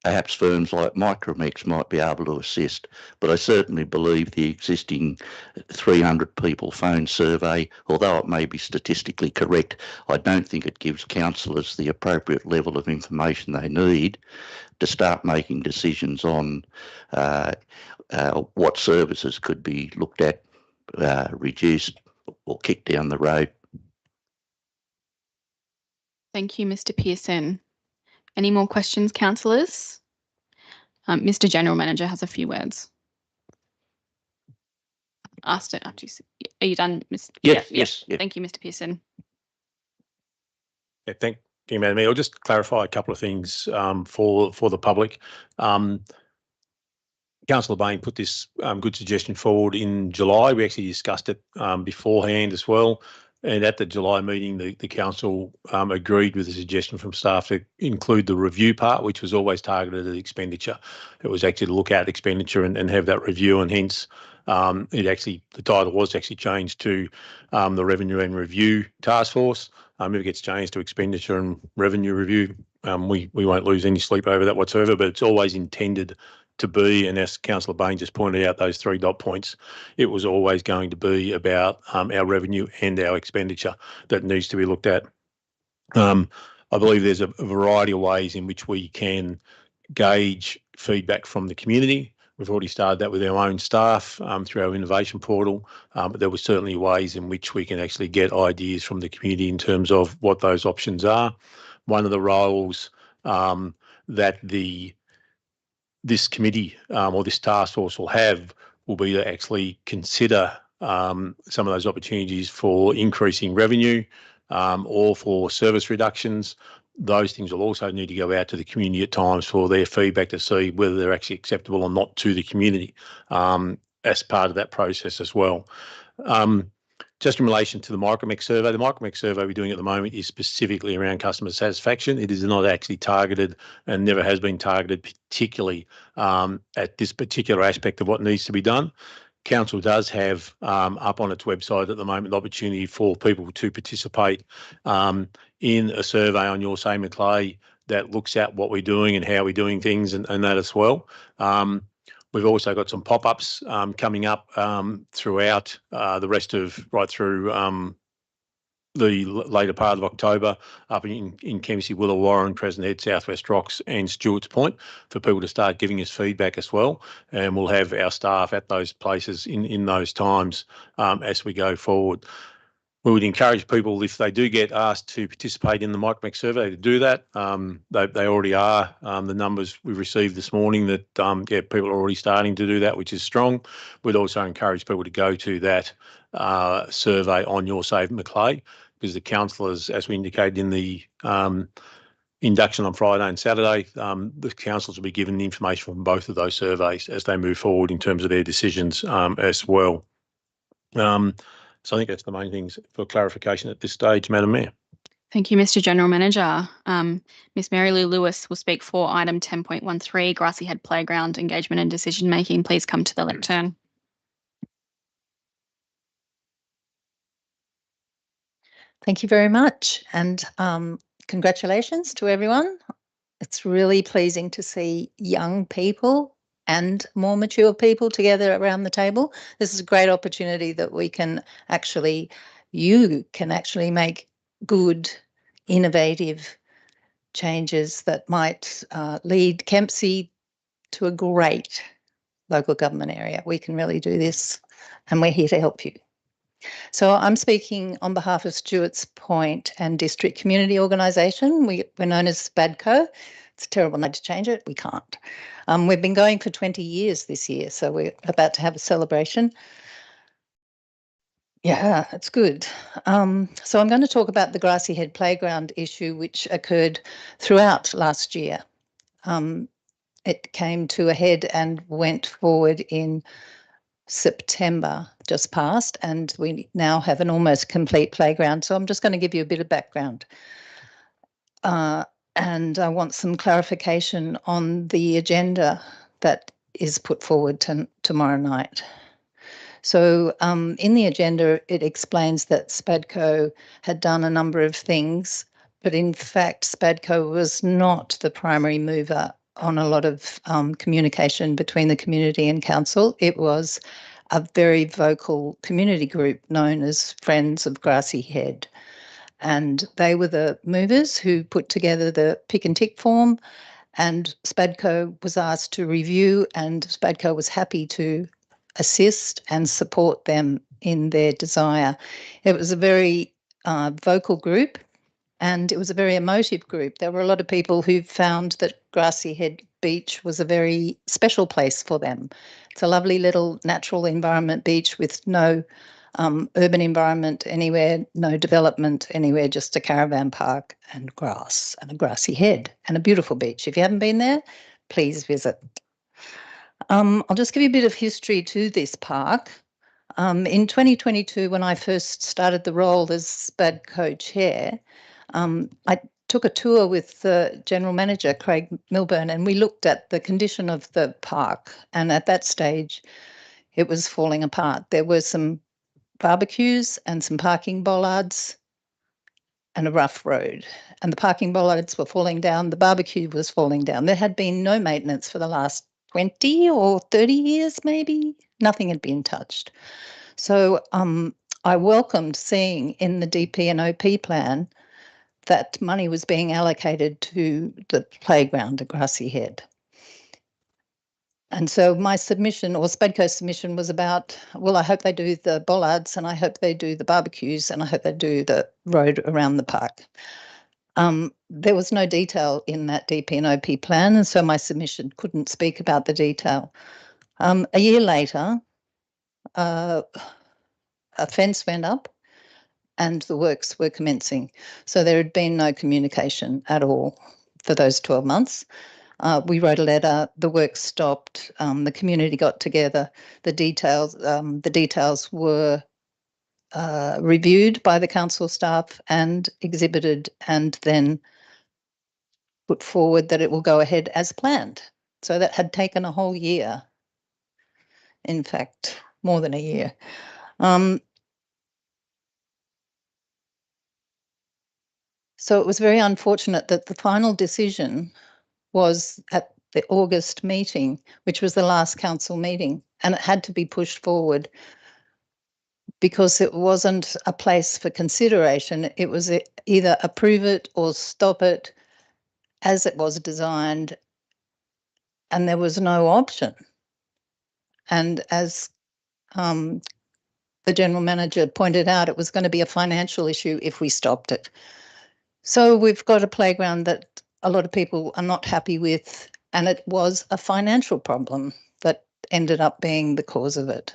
Perhaps firms like Micromex might be able to assist, but I certainly believe the existing 300 people phone survey, although it may be statistically correct, I don't think it gives councillors the appropriate level of information they need to start making decisions on what services could be looked at, reduced or kicked down the road. Thank you, Mr. Pearson. Any more questions, councillors? Mr. General Manager has a few words. Asked it after you. Are you done, Mr. Yes. Thank you, Mr. Pearson. Yeah, thank you, Madam Mayor. I'll just clarify a couple of things for the public. Councillor Bain put this good suggestion forward in July. We actually discussed it beforehand as well. And at the July meeting, the council agreed with the suggestion from staff to include the review part, which was always targeted at expenditure. It was actually to look at expenditure and have that review, and hence the title was actually changed to the Revenue and Review Task Force. If it gets changed to Expenditure and Revenue Review, we won't lose any sleep over that whatsoever, but it's always intended to be, and as Councillor Bain just pointed out, those 3 dot points, it was always going to be about our revenue and our expenditure that needs to be looked at. I believe there's a variety of ways in which we can gauge feedback from the community. We've already started that with our own staff through our innovation portal, but there were certainly ways in which we can actually get ideas from the community in terms of what those options are. One of the roles that this committee or this task force will be to actually consider some of those opportunities for increasing revenue or for service reductions. Those things will also need to go out to the community at times for their feedback to see whether they're actually acceptable or not to the community as part of that process as well. Just in relation to the Micromex survey, the Micromex survey we're doing at the moment is specifically around customer satisfaction. It is not actually targeted and never has been targeted particularly at this particular aspect of what needs to be done. Council does have up on its website at the moment the opportunity for people to participate in a survey on Your Say Macleay that looks at what we're doing and how we're doing things and that as well. We've also got some pop-ups coming up throughout the rest of right through the later part of October up in Kempsey, Warren, Crescent Head, Southwest Rocks and Stewart's Point for people to start giving us feedback as well. And we'll have our staff at those places in those times as we go forward. We would encourage people, if they do get asked to participate in the Micromex survey, to do that. They already are. The numbers we received this morning that, people are already starting to do that, which is strong. We'd also encourage people to go to that survey on Your Save Macleay, because the councillors, as we indicated in the induction on Friday and Saturday, the councillors will be given the information from both of those surveys as they move forward in terms of their decisions as well. So I think that's the main things for clarification at this stage, Madam Mayor. Thank you, Mr. General Manager. Ms. Mary Lou Lewis will speak for item 10.13, Grassy Head Playground Engagement and Decision Making. Please come to the lectern. Thank you very much, and congratulations to everyone. It's really pleasing to see young people and more mature people together around the table. This is a great opportunity that you can actually make good, innovative changes that might lead Kempsey to a great local government area. We can really do this, and we're here to help you. So I'm speaking on behalf of Stewart's Point and District Community Organisation. We're known as SPADCO. It's a terrible name to change it. We can't. We've been going for 20 years this year, so we're about to have a celebration. Yeah, it's good. So I'm going to talk about the Grassy Head Playground issue, which occurred throughout last year. It came to a head and went forward in September just past, and we now have an almost complete playground. So I'm just going to give you a bit of background. And I want some clarification on the agenda that is put forward tomorrow night. So in the agenda, it explains that SPADCO had done a number of things, but in fact, SPADCO was not the primary mover on a lot of communication between the community and council. It was a very vocal community group known as Friends of Grassy Head. And they were the movers who put together the pick and tick form, and SPADCO was asked to review, and SPADCO was happy to assist and support them in their desire. It was a very vocal group, and it was a very emotive group. There were a lot of people who found that Grassy Head Beach was a very special place for them. It's a lovely little natural environment beach with no urban environment anywhere, no development anywhere, just a caravan park and grass and a grassy head and a beautiful beach. If you haven't been there, please visit. I'll just give you a bit of history to this park. In 2022, when I first started the role as SPADCO chair, I took a tour with the General Manager, Craig Milburn, and we looked at the condition of the park. And at that stage, it was falling apart. There were some barbecues and some parking bollards and a rough road. And the parking bollards were falling down. The barbecue was falling down. There had been no maintenance for the last 20 or 30 years, maybe. Nothing had been touched. So I welcomed seeing in the DP and OP plan that money was being allocated to the playground at Grassy Head. And so my submission, or SPADCO's submission, was about, well, I hope they do the bollards, and I hope they do the barbecues, and I hope they do the road around the park. There was no detail in that DP and OP plan, and so my submission couldn't speak about the detail. A year later, a fence went up and the works were commencing. So there had been no communication at all for those 12 months. We wrote a letter, the work stopped, the community got together, the details were reviewed by the council staff and exhibited, and then put forward that it will go ahead as planned. So that had taken a whole year, in fact, more than a year. So it was very unfortunate that the final decision was at the August meeting, which was the last council meeting, and it had to be pushed forward because it wasn't a place for consideration. It was either approve it or stop it as it was designed, and there was no option. And as the the general manager pointed out, it was going to be a financial issue if we stopped it. So we've got a playground that a lot of people are not happy with, and it was a financial problem that ended up being the cause of it.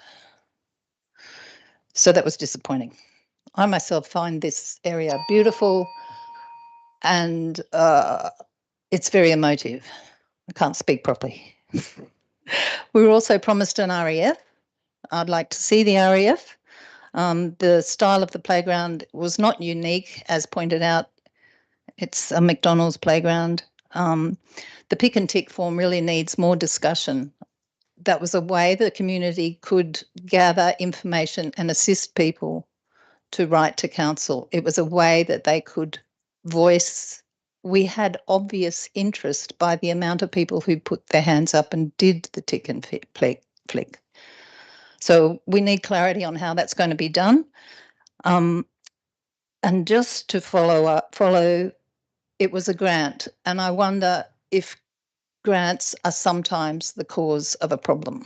So that was disappointing. I myself find this area beautiful, and it's very emotive. I can't speak properly. We were also promised an REF. I'd like to see the REF. The style of the playground was not unique, as pointed out. It's a McDonald's playground. The pick and tick form really needs more discussion. That was a way the community could gather information and assist people to write to council. It was a way that they could voice. We had obvious interest by the amount of people who put their hands up and did the tick and flick. So we need clarity on how that's going to be done. And just to follow, it was a grant. And I wonder if grants are sometimes the cause of a problem.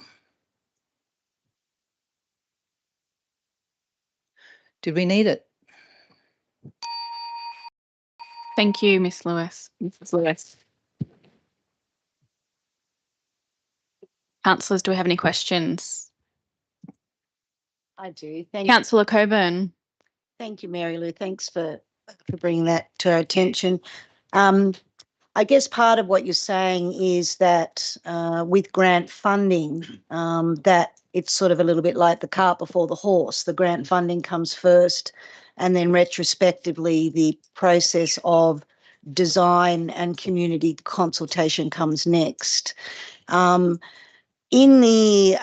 Do we need it? Thank you, Ms. Lewis. Mrs. Lewis. Councillors, do we have any questions? I do. Thank Councillor Coburn. Thank you, Mary Lou. Thanks for bringing that to our attention. I guess part of what you're saying is that with grant funding, that it's sort of a little bit like the cart before the horse. The grant funding comes first, and then retrospectively the process of design and community consultation comes next. In the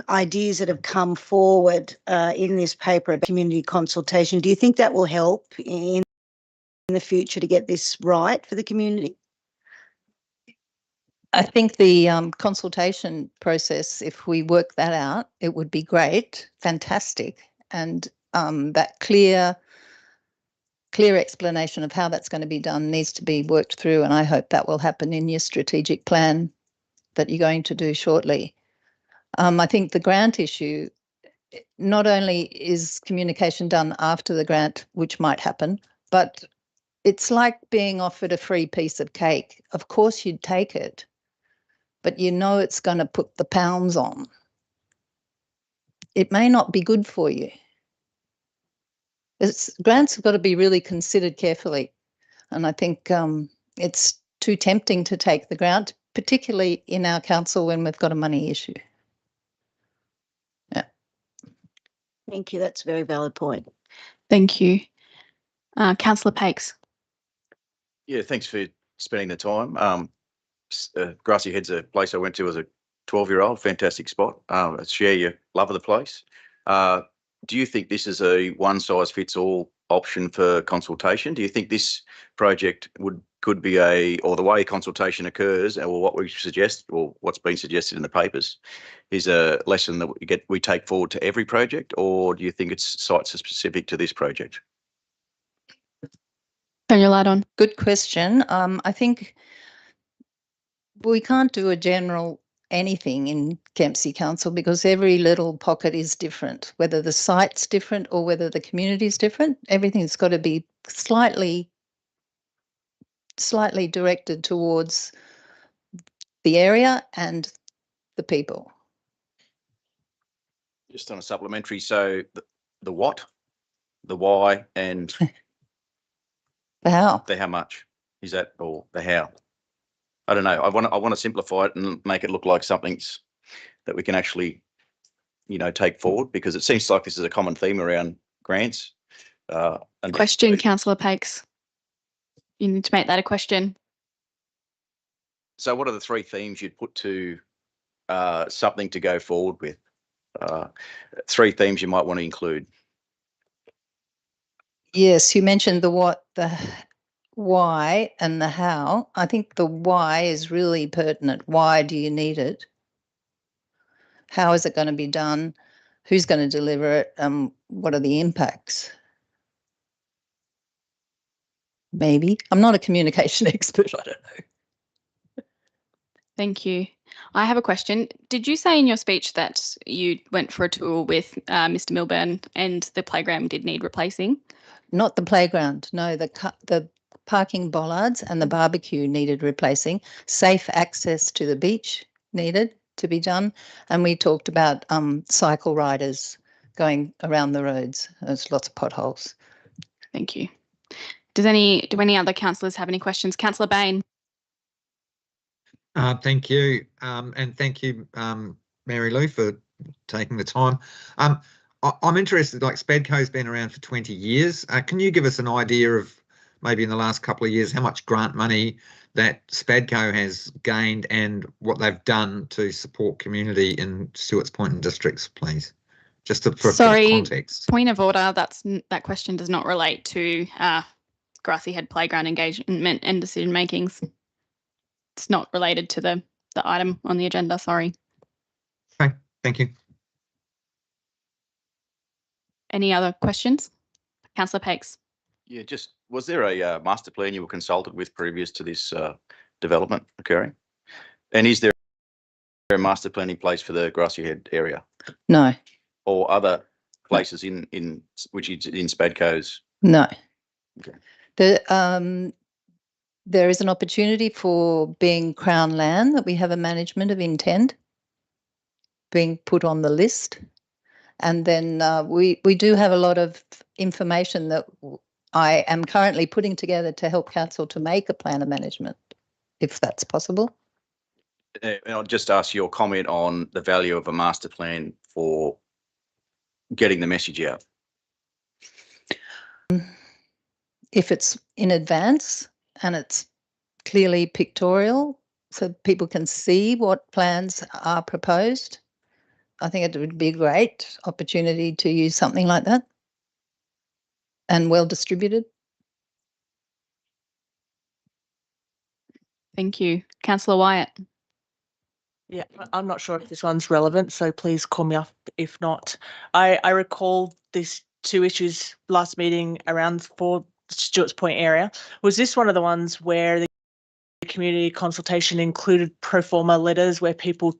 ideas that have come forward in this paper about community consultation, do you think that will help in the future to get this right for the community? I think the consultation process, if we work that out, it would be great, fantastic. And that clear explanation of how that's going to be done needs to be worked through. And I hope that will happen in your strategic plan that you're going to do shortly. I think the grant issue, not only is communication done after the grant, which might happen, but it's like being offered a free piece of cake. Of course you'd take it, but you know it's going to put the pounds on. It may not be good for you. Grants have got to be really considered carefully. And I think it's too tempting to take the grant, particularly in our council when we've got a money issue. Yeah. Thank you. That's a very valid point. Thank you. Councillor Pakes. Yeah, thanks for spending the time. Grassy Head's a place I went to as a 12-year-old, fantastic spot. I share your love of the place. Do you think this is a one-size-fits-all option for consultation? Do you think this project could be or the way consultation occurs, or what we suggest, or what's been suggested in the papers, is a lesson that we take forward to every project, or do you think it's site-specific to this project? Turn your light on. Good question. I think we can't do a general anything in Kempsey Council because every little pocket is different, whether the site's different or whether the community is different. Everything's got to be slightly directed towards the area and the people. Just on a supplementary, so the what, the why, and The how. the how much is that, or the how? I don't know. I want to simplify it and make it look like something's that we can actually, take forward, because it seems like this is a common theme around grants. Question, Councillor Pakes. You need to make that a question. So what are the three themes you'd put to something to go forward with? Three themes you might want to include. Yes, you mentioned the what, the why and the how. I think the why is really pertinent. Why do you need it? How is it going to be done? Who's going to deliver it? What are the impacts? Maybe. I'm not a communication expert. I don't know. Thank you. I have a question. Did you say in your speech that you went for a tour with Mr. Milburn and the playground did need replacing? Not the playground, no, the parking bollards and the barbecue needed replacing. Safe access to the beach needed to be done. And we talked about cycle riders going around the roads. There's lots of potholes. Thank you. Do any other councillors have any questions? Councillor Bain. Thank you. And thank you, Mary Lou, for taking the time. I'm interested, like Spadco's been around for 20 years. Can you give us an idea of maybe in the last couple of years how much grant money that Spadco has gained and what they've done to support community in Stewart's Point and districts, please? Just for context. Point of order. That question does not relate to Grassy Head Playground engagement and decision makings. It's not related to the item on the agenda. Sorry. Okay, thank you. Any other questions? Councillor Pakes. Yeah, just was there a master plan you were consulted with previous to this development occurring? And is there a master plan in place for the Grassy Head area No, or other places in which is in Spadco's? no. Okay. There is an opportunity for being Crown land that we have a management of intent being put on the list. And then we do have a lot of information that I am currently putting together to help council to make a plan of management, if that's possible. And I'll just ask your comment on the value of a master plan for getting the message out. If it's in advance and it's clearly pictorial so people can see what plans are proposed, I think it would be a great opportunity to use something like that and well distributed. Thank you. Councillor Wyatt. Yeah, I'm not sure if this one's relevant, so please call me up if not. I recall these two issues last meeting around for Stewart's Point area. Was this one of the ones where the community consultation included pro forma letters where people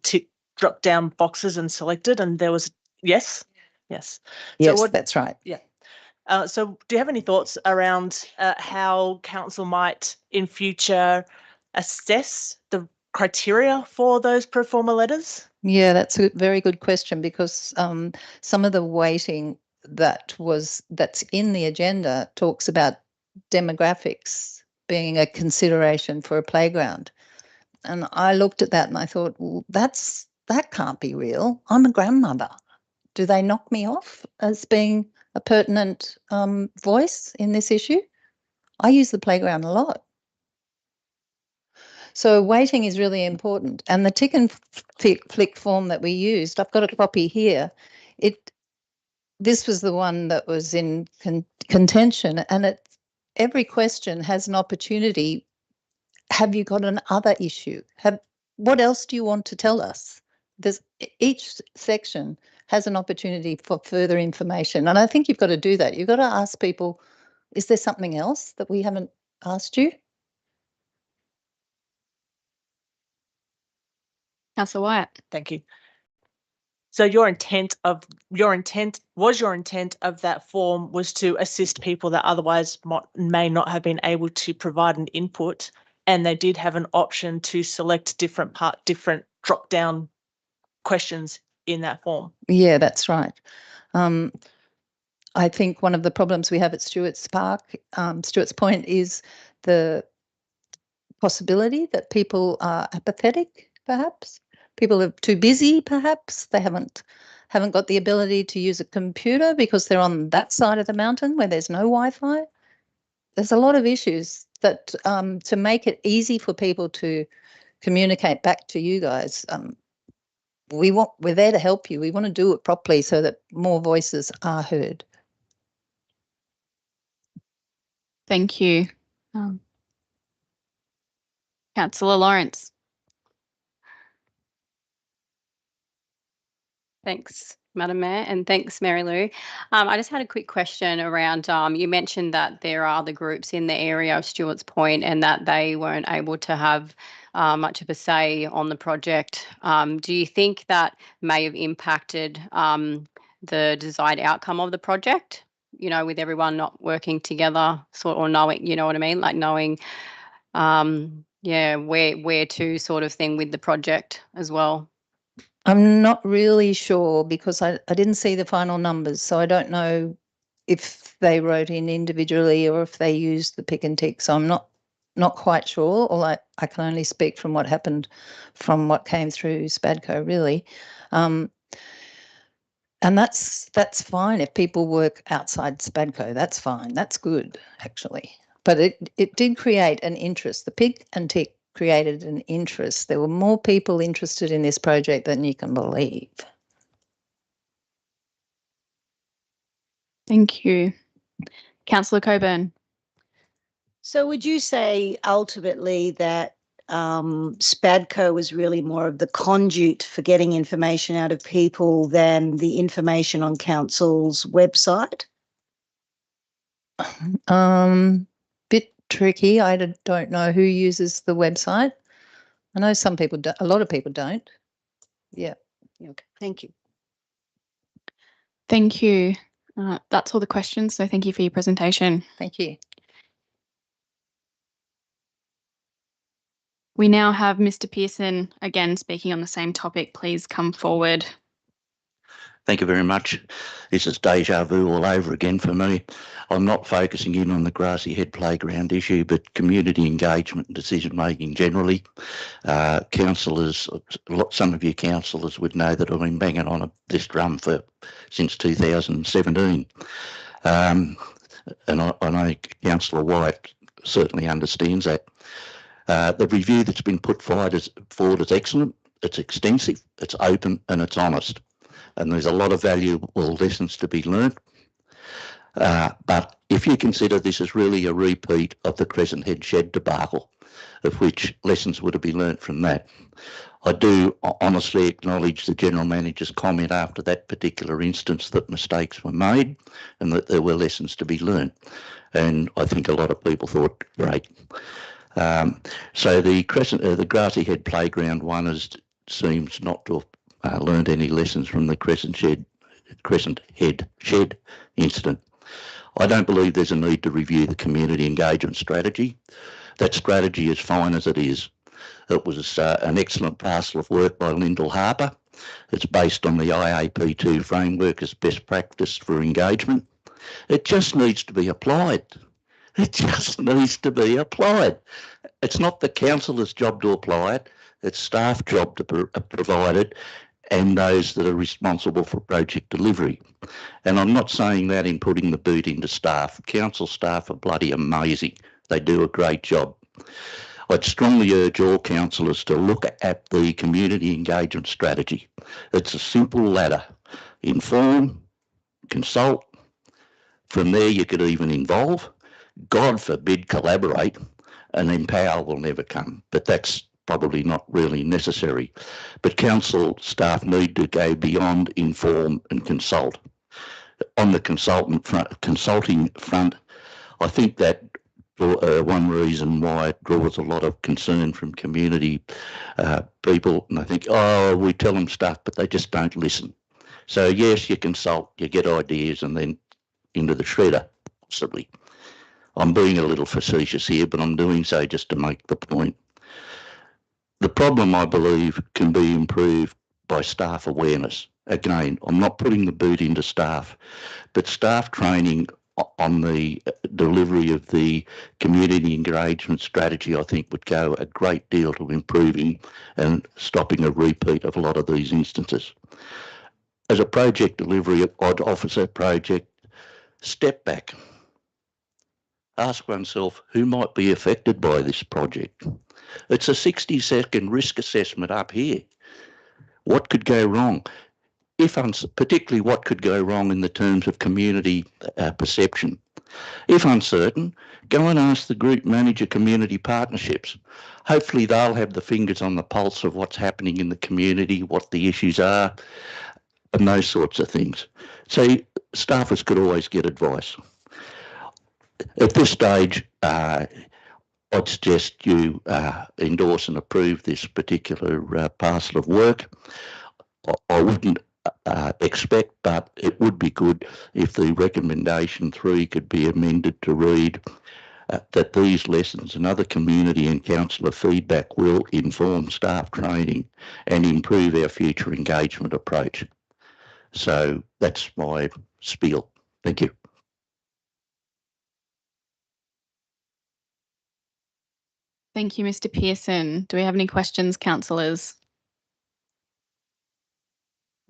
dropped down boxes and selected, and there was yes? Yes. Yes, so that's right. Yeah. So do you have any thoughts around how council might in future assess the criteria for those pro forma letters? Yeah, that's a very good question because some of the weighting that's in the agenda talks about demographics being a consideration for a playground. And I looked at that and I thought, well, that can't be real. I'm a grandmother. Do they knock me off as being a pertinent voice in this issue? I use the playground a lot. So weighting is really important. And the tick and flick form that we used, I've got a copy here. This was the one that was in contention, and every question has an opportunity. Have you got an other issue? What else do you want to tell us? Each section has an opportunity for further information. And I think you've got to do that. You've got to ask people, is there something else that we haven't asked you? Councillor Wyatt. Thank you. So your intent of that form was to assist people that otherwise may not have been able to provide an input, and they did have an option to select different drop down questions in that form. Yeah, that's right. I think one of the problems we have at Stewart's Point is the possibility that people are apathetic, perhaps. People are too busy, perhaps. They haven't got the ability to use a computer because they're on that side of the mountain where there's no Wi-Fi. There's a lot of issues that to make it easy for people to communicate back to you guys. We're there to help you. We want to do it properly so that more voices are heard. Thank you. Councillor Lawrence. Thanks, Madam Mayor, and thanks, Mary Lou. I just had a quick question around, you mentioned that there are other groups in the area of Stewart's Point and that they weren't able to have much of a say on the project. Do you think that may have impacted the desired outcome of the project? You know, with everyone not working together, or knowing, you know what I mean, like knowing, where to sort of thing with the project as well. I'm not really sure because I didn't see the final numbers, so I don't know if they wrote in individually or if they used the pick and tick. So I'm not quite sure. Or I can only speak from what happened, from what came through SPADCO, really. And that's fine if people work outside SPADCO. That's fine. That's good, actually. But it did create an interest. The pick and tick created an interest. There were more people interested in this project than you can believe. Thank you. Councillor Coburn. So would you say ultimately that SPADCO was really more of the conduit for getting information out of people than the information on council's website? Bit tricky. I don't know who uses the website. I know some people do, a lot of people don't. Yeah. Okay, thank you. Thank you. That's all the questions. So thank you for your presentation. Thank you. We now have Mr. Pearson again speaking on the same topic. Please come forward. Thank you very much. This is deja vu all over again for me. I'm not focusing in on the Grassy Head Playground issue, but community engagement and decision making generally. Councillors, some of you councillors would know that I've been banging on this drum since 2017. And I know Councillor White certainly understands that. The review that's been put forward is excellent. It's extensive, it's open and it's honest. And there's a lot of valuable lessons to be learned. But if you consider this is really a repeat of the Crescent Head Shed debacle, of which lessons were to be learnt from that, I do honestly acknowledge the General Manager's comment after that particular instance that mistakes were made and that there were lessons to be learned. And I think a lot of people thought, great. So the Grassy Head Playground one seems not to have learned any lessons from the Crescent Head Shed incident. I don't believe there's a need to review the community engagement strategy. That strategy is fine as it is. It was an excellent parcel of work by Lyndall Harper. It's based on the IAP2 framework as best practice for engagement. It just needs to be applied. It just needs to be applied. It's not the councillor's job to apply it. It's staff job to provide it, and those that are responsible for project delivery. And I'm not saying that in putting the boot into staff. Council staff are bloody amazing. They do a great job. I'd strongly urge all councillors to look at the community engagement strategy. It's a simple ladder. Inform, consult. From there you could even involve. God forbid collaborate, and then power will never come. But that's probably not really necessary. But council staff need to go beyond inform and consult. On the consulting front, I think that one reason why it draws a lot of concern from community people, and I think, oh, we tell them stuff, but they just don't listen. So yes, you consult, you get ideas, and then into the shredder, possibly. I'm being a little facetious here, but I'm doing so just to make the point. The problem, I believe, can be improved by staff awareness. Again, I'm not putting the boot into staff, but staff training on the delivery of the community engagement strategy, I think, would go a great deal to improving and stopping a repeat of a lot of these instances. As a project delivery officer project, step back. Ask oneself who might be affected by this project. It's a 60-second risk assessment up here. What could go wrong? Particularly what could go wrong in the terms of community perception. If uncertain, go and ask the group manager community partnerships. Hopefully they'll have the fingers on the pulse of what's happening in the community, what the issues are. and those sorts of things. So staffers could always get advice. At this stage, I'd suggest you endorse and approve this particular parcel of work. I wouldn't expect, but it would be good if the recommendation 3 could be amended to read that these lessons and other community and councillor feedback will inform staff training and improve our future engagement approach. So that's my spiel. Thank you. Thank you, Mr. Pearson. Do we have any questions, councillors?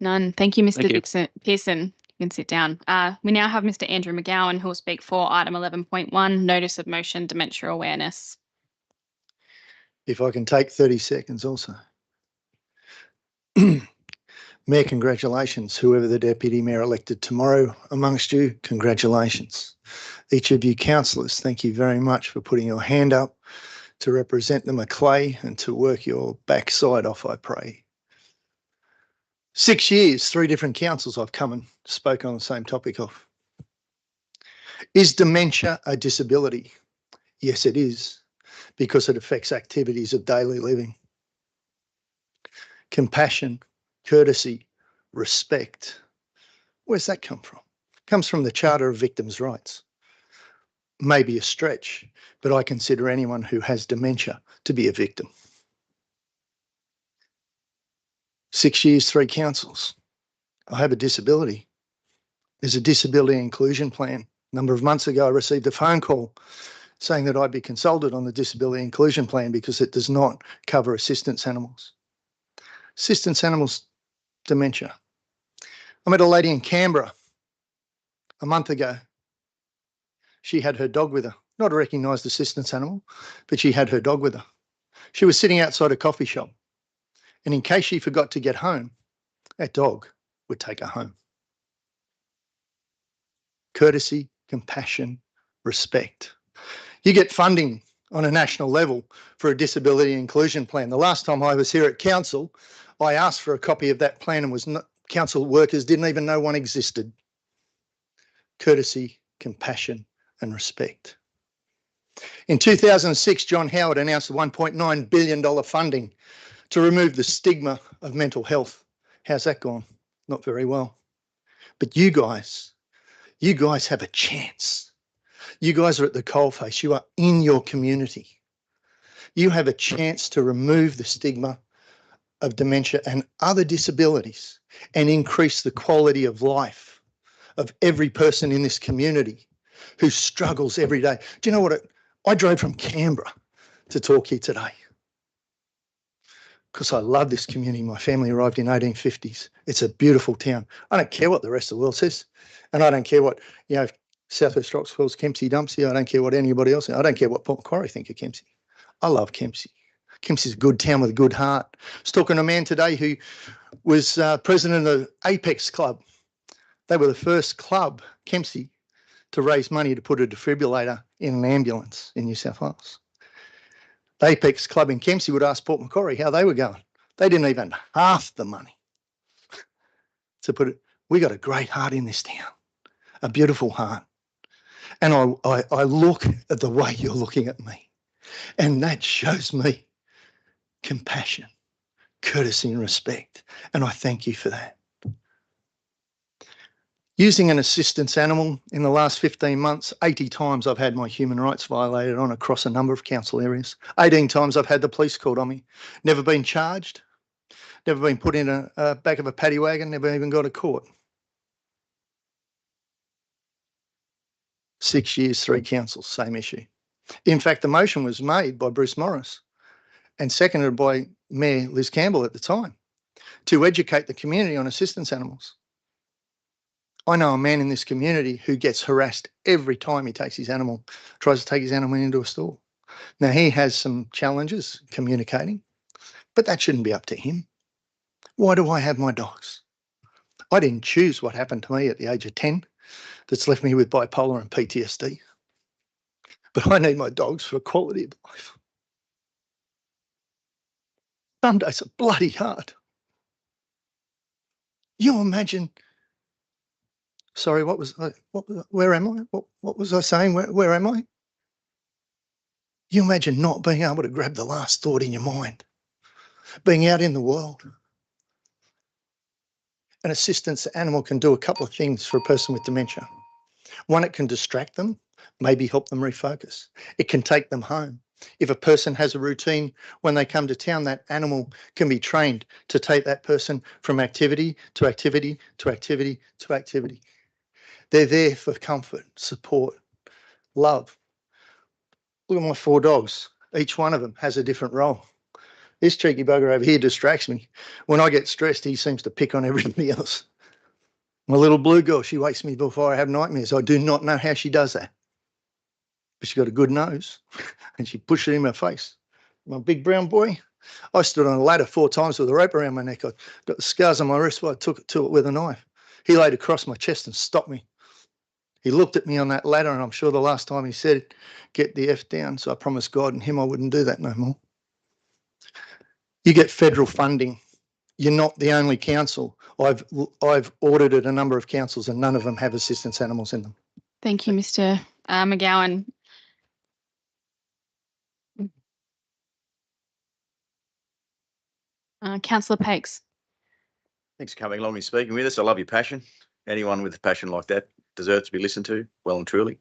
None. Thank you, Mr. Pearson. You can sit down. We now have Mr. Andrew McGowan, who will speak for item 11.1, notice of motion, dementia awareness. If I can take 30 seconds also. Mayor, congratulations. Whoever the Deputy Mayor elected tomorrow amongst you, congratulations. Each of you councillors, thank you very much for putting your hand up to represent the Macleay and to work your backside off, I pray. 6 years, 3 different councils I've come and spoken on the same topic of. Is dementia a disability? Yes, it is, because it affects activities of daily living. Compassion, courtesy, respect. Where's that come from? It comes from the Charter of Victims' Rights. Maybe a stretch, but I consider anyone who has dementia to be a victim. 6 years, 3 councils. I have a disability. There's a disability inclusion plan. A number of months ago, I received a phone call saying that I'd be consulted on the disability inclusion plan because it does not cover assistance animals. Assistance animals, dementia. I met a lady in Canberra a month ago. She had her dog with her, not a recognised assistance animal, but she had her dog with her. She was sitting outside a coffee shop, and in case she forgot to get home, that dog would take her home. Courtesy, compassion, respect. You get funding on a national level for a disability inclusion plan. The last time I was here at council, I asked for a copy of that plan and council workers didn't even know one existed. Courtesy, compassion and respect. In 2006, John Howard announced $1.9 billion funding to remove the stigma of mental health. How's that gone? Not very well. But you guys have a chance. You guys are at the coalface. You are in your community. You have a chance to remove the stigma of dementia and other disabilities and increase the quality of life of every person in this community who struggles every day. Do you know what? I drove from Canberra to talk here today because I love this community. My family arrived in 1850s. It's a beautiful town. I don't care what the rest of the world says. And I don't care what, South West Rocks calls Kempsey Dumpsey. I don't care what anybody else says. I don't care what Port Macquarie think of Kempsey. I love Kempsey. Kempsey's a good town with a good heart. I was talking to a man today who was president of the Apex Club. They were the first club, Kempsey, to raise money to put a defibrillator in an ambulance in New South Wales. The Apex Club in Kempsey would ask Port Macquarie how they were going. They didn't even half the money to put it. We got a great heart in this town, a beautiful heart. And I look at the way you're looking at me, and that shows me compassion, courtesy and respect. And I thank you for that. Using an assistance animal in the last 15 months, 80 times I've had my human rights violated on across a number of council areas. 18 times I've had the police called on me. Never been charged, never been put in a back of a paddy wagon, never even got to court. 6 years, 3 councils, same issue. In fact, the motion was made by Bruce Morris and seconded by Mayor Liz Campbell at the time to educate the community on assistance animals. I know a man in this community who gets harassed every time he takes his animal, tries to take his animal into a store. Now, he has some challenges communicating, but that shouldn't be up to him. Why do I have my dogs? I didn't choose what happened to me at the age of 10 that's left me with bipolar and PTSD. But I need my dogs for quality of life. Some days are bloody hard. You imagine. Sorry, where am I? What was I saying? Where am I? You imagine not being able to grab the last thought in your mind, being out in the world. An assistance animal can do a couple of things for a person with dementia. One, it can distract them, maybe help them refocus. It can take them home. If a person has a routine when they come to town, that animal can be trained to take that person from activity to activity to activity to activity. They're there for comfort, support, love. Look at my 4 dogs. Each one of them has a different role. This cheeky bugger over here distracts me. When I get stressed, he seems to pick on everybody else. My little blue girl, she wakes me before I have nightmares. I do not know how she does that. But she's got a good nose and she pushes it in my face. My big brown boy, I stood on a ladder 4 times with a rope around my neck. I got the scars on my wrist, but I took it to it with a knife. He laid across my chest and stopped me. He looked at me on that ladder, and I'm sure the last time he said, "Get the F down." So I promised God and him I wouldn't do that no more. You get federal funding. You're not the only council. I've audited a number of councils and none of them have assistance animals in them. Thank you, Mr. McGowan. Councillor Pakes. Thanks for coming along and speaking with us. I love your passion. Anyone with a passion like that deserves to be listened to, well and truly.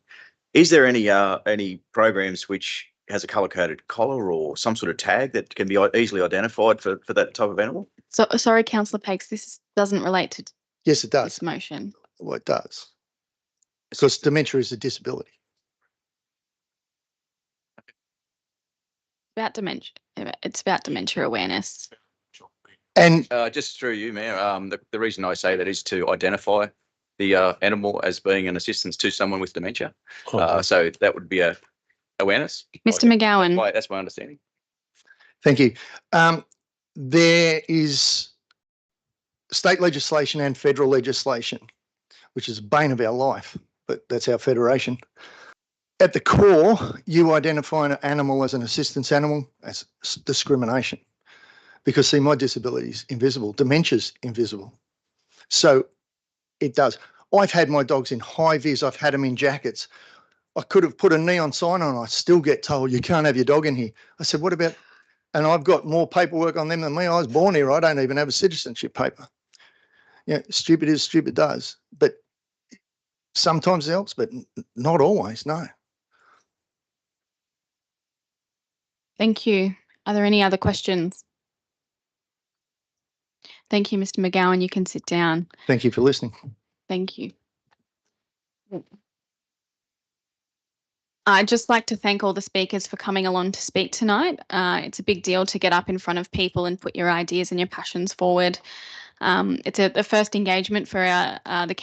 Is there any programs which has a colour-coded collar or some sort of tag that can be easily identified for that type of animal? So sorry, Councillor Pakes, this doesn't relate to Yes, it does. this motion. Well, it does. Because dementia is a disability. About dementia. It's about dementia awareness. And just through you, Mayor, the reason I say that is to identify the animal as being an assistance to someone with dementia. So that would be a awareness. Mr. McGowan. That's my understanding. thank you. There is state legislation and federal legislation, which is a bane of our life, but that's our federation. At the core, you identify an animal as an assistance animal as discrimination. Because see, my disability is invisible, dementia's invisible. So it does. I've had my dogs in high vis, I've had them in jackets. I could have put a neon sign on, I still get told you can't have your dog in here. I said, what about, and I've got more paperwork on them than me. I was born here, I don't even have a citizenship paper. Yeah, stupid is, stupid does. But sometimes it helps, but not always, no. Thank you. Are there any other questions? Thank you, Mr. McGowan. You can sit down. Thank you for listening. Thank you. I'd just like to thank all the speakers for coming along to speak tonight. It's a big deal to get up in front of people and put your ideas and your passions forward. It's the first engagement for the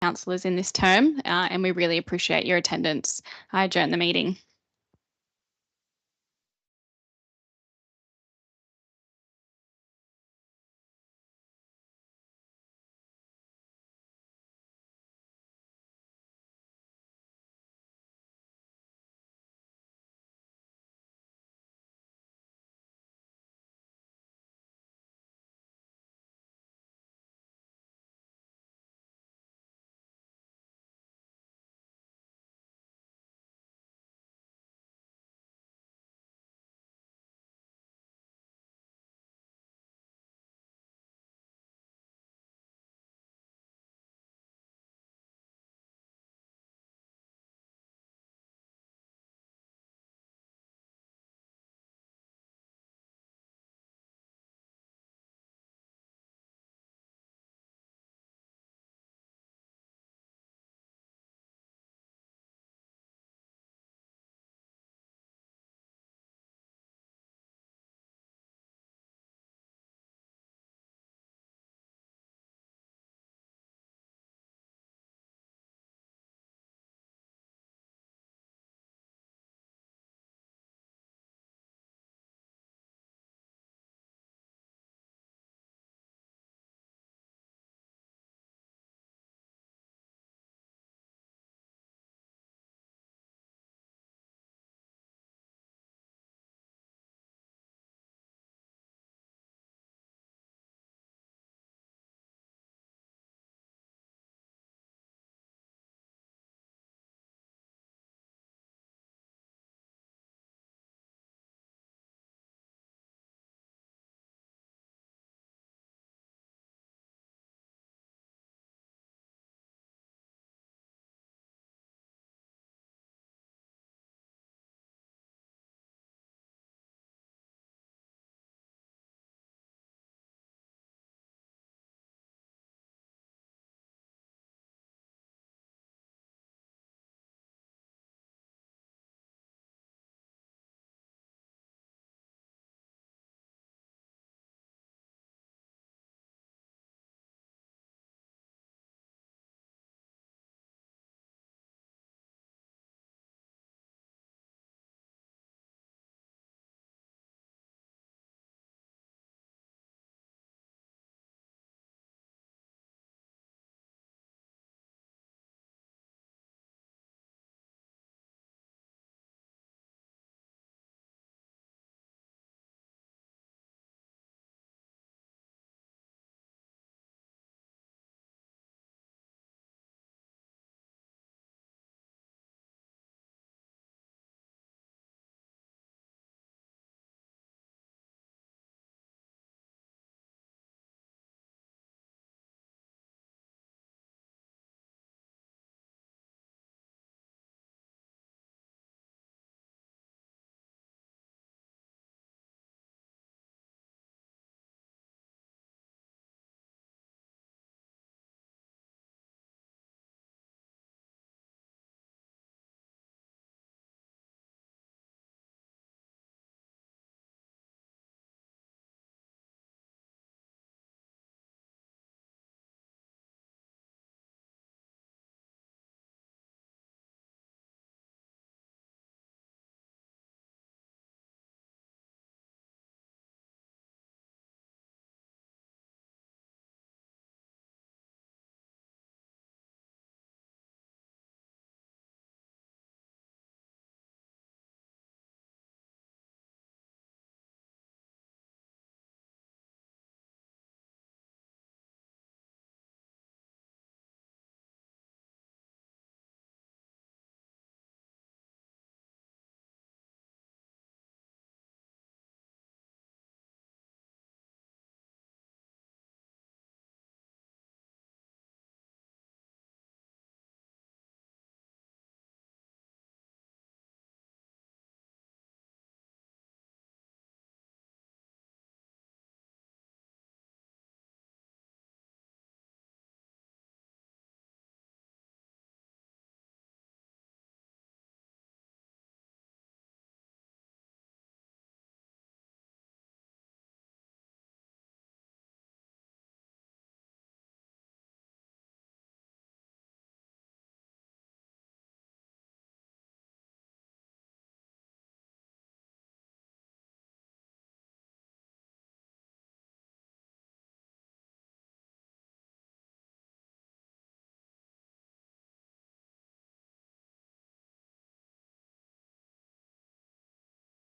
councillors in this term, and we really appreciate your attendance. I adjourn the meeting.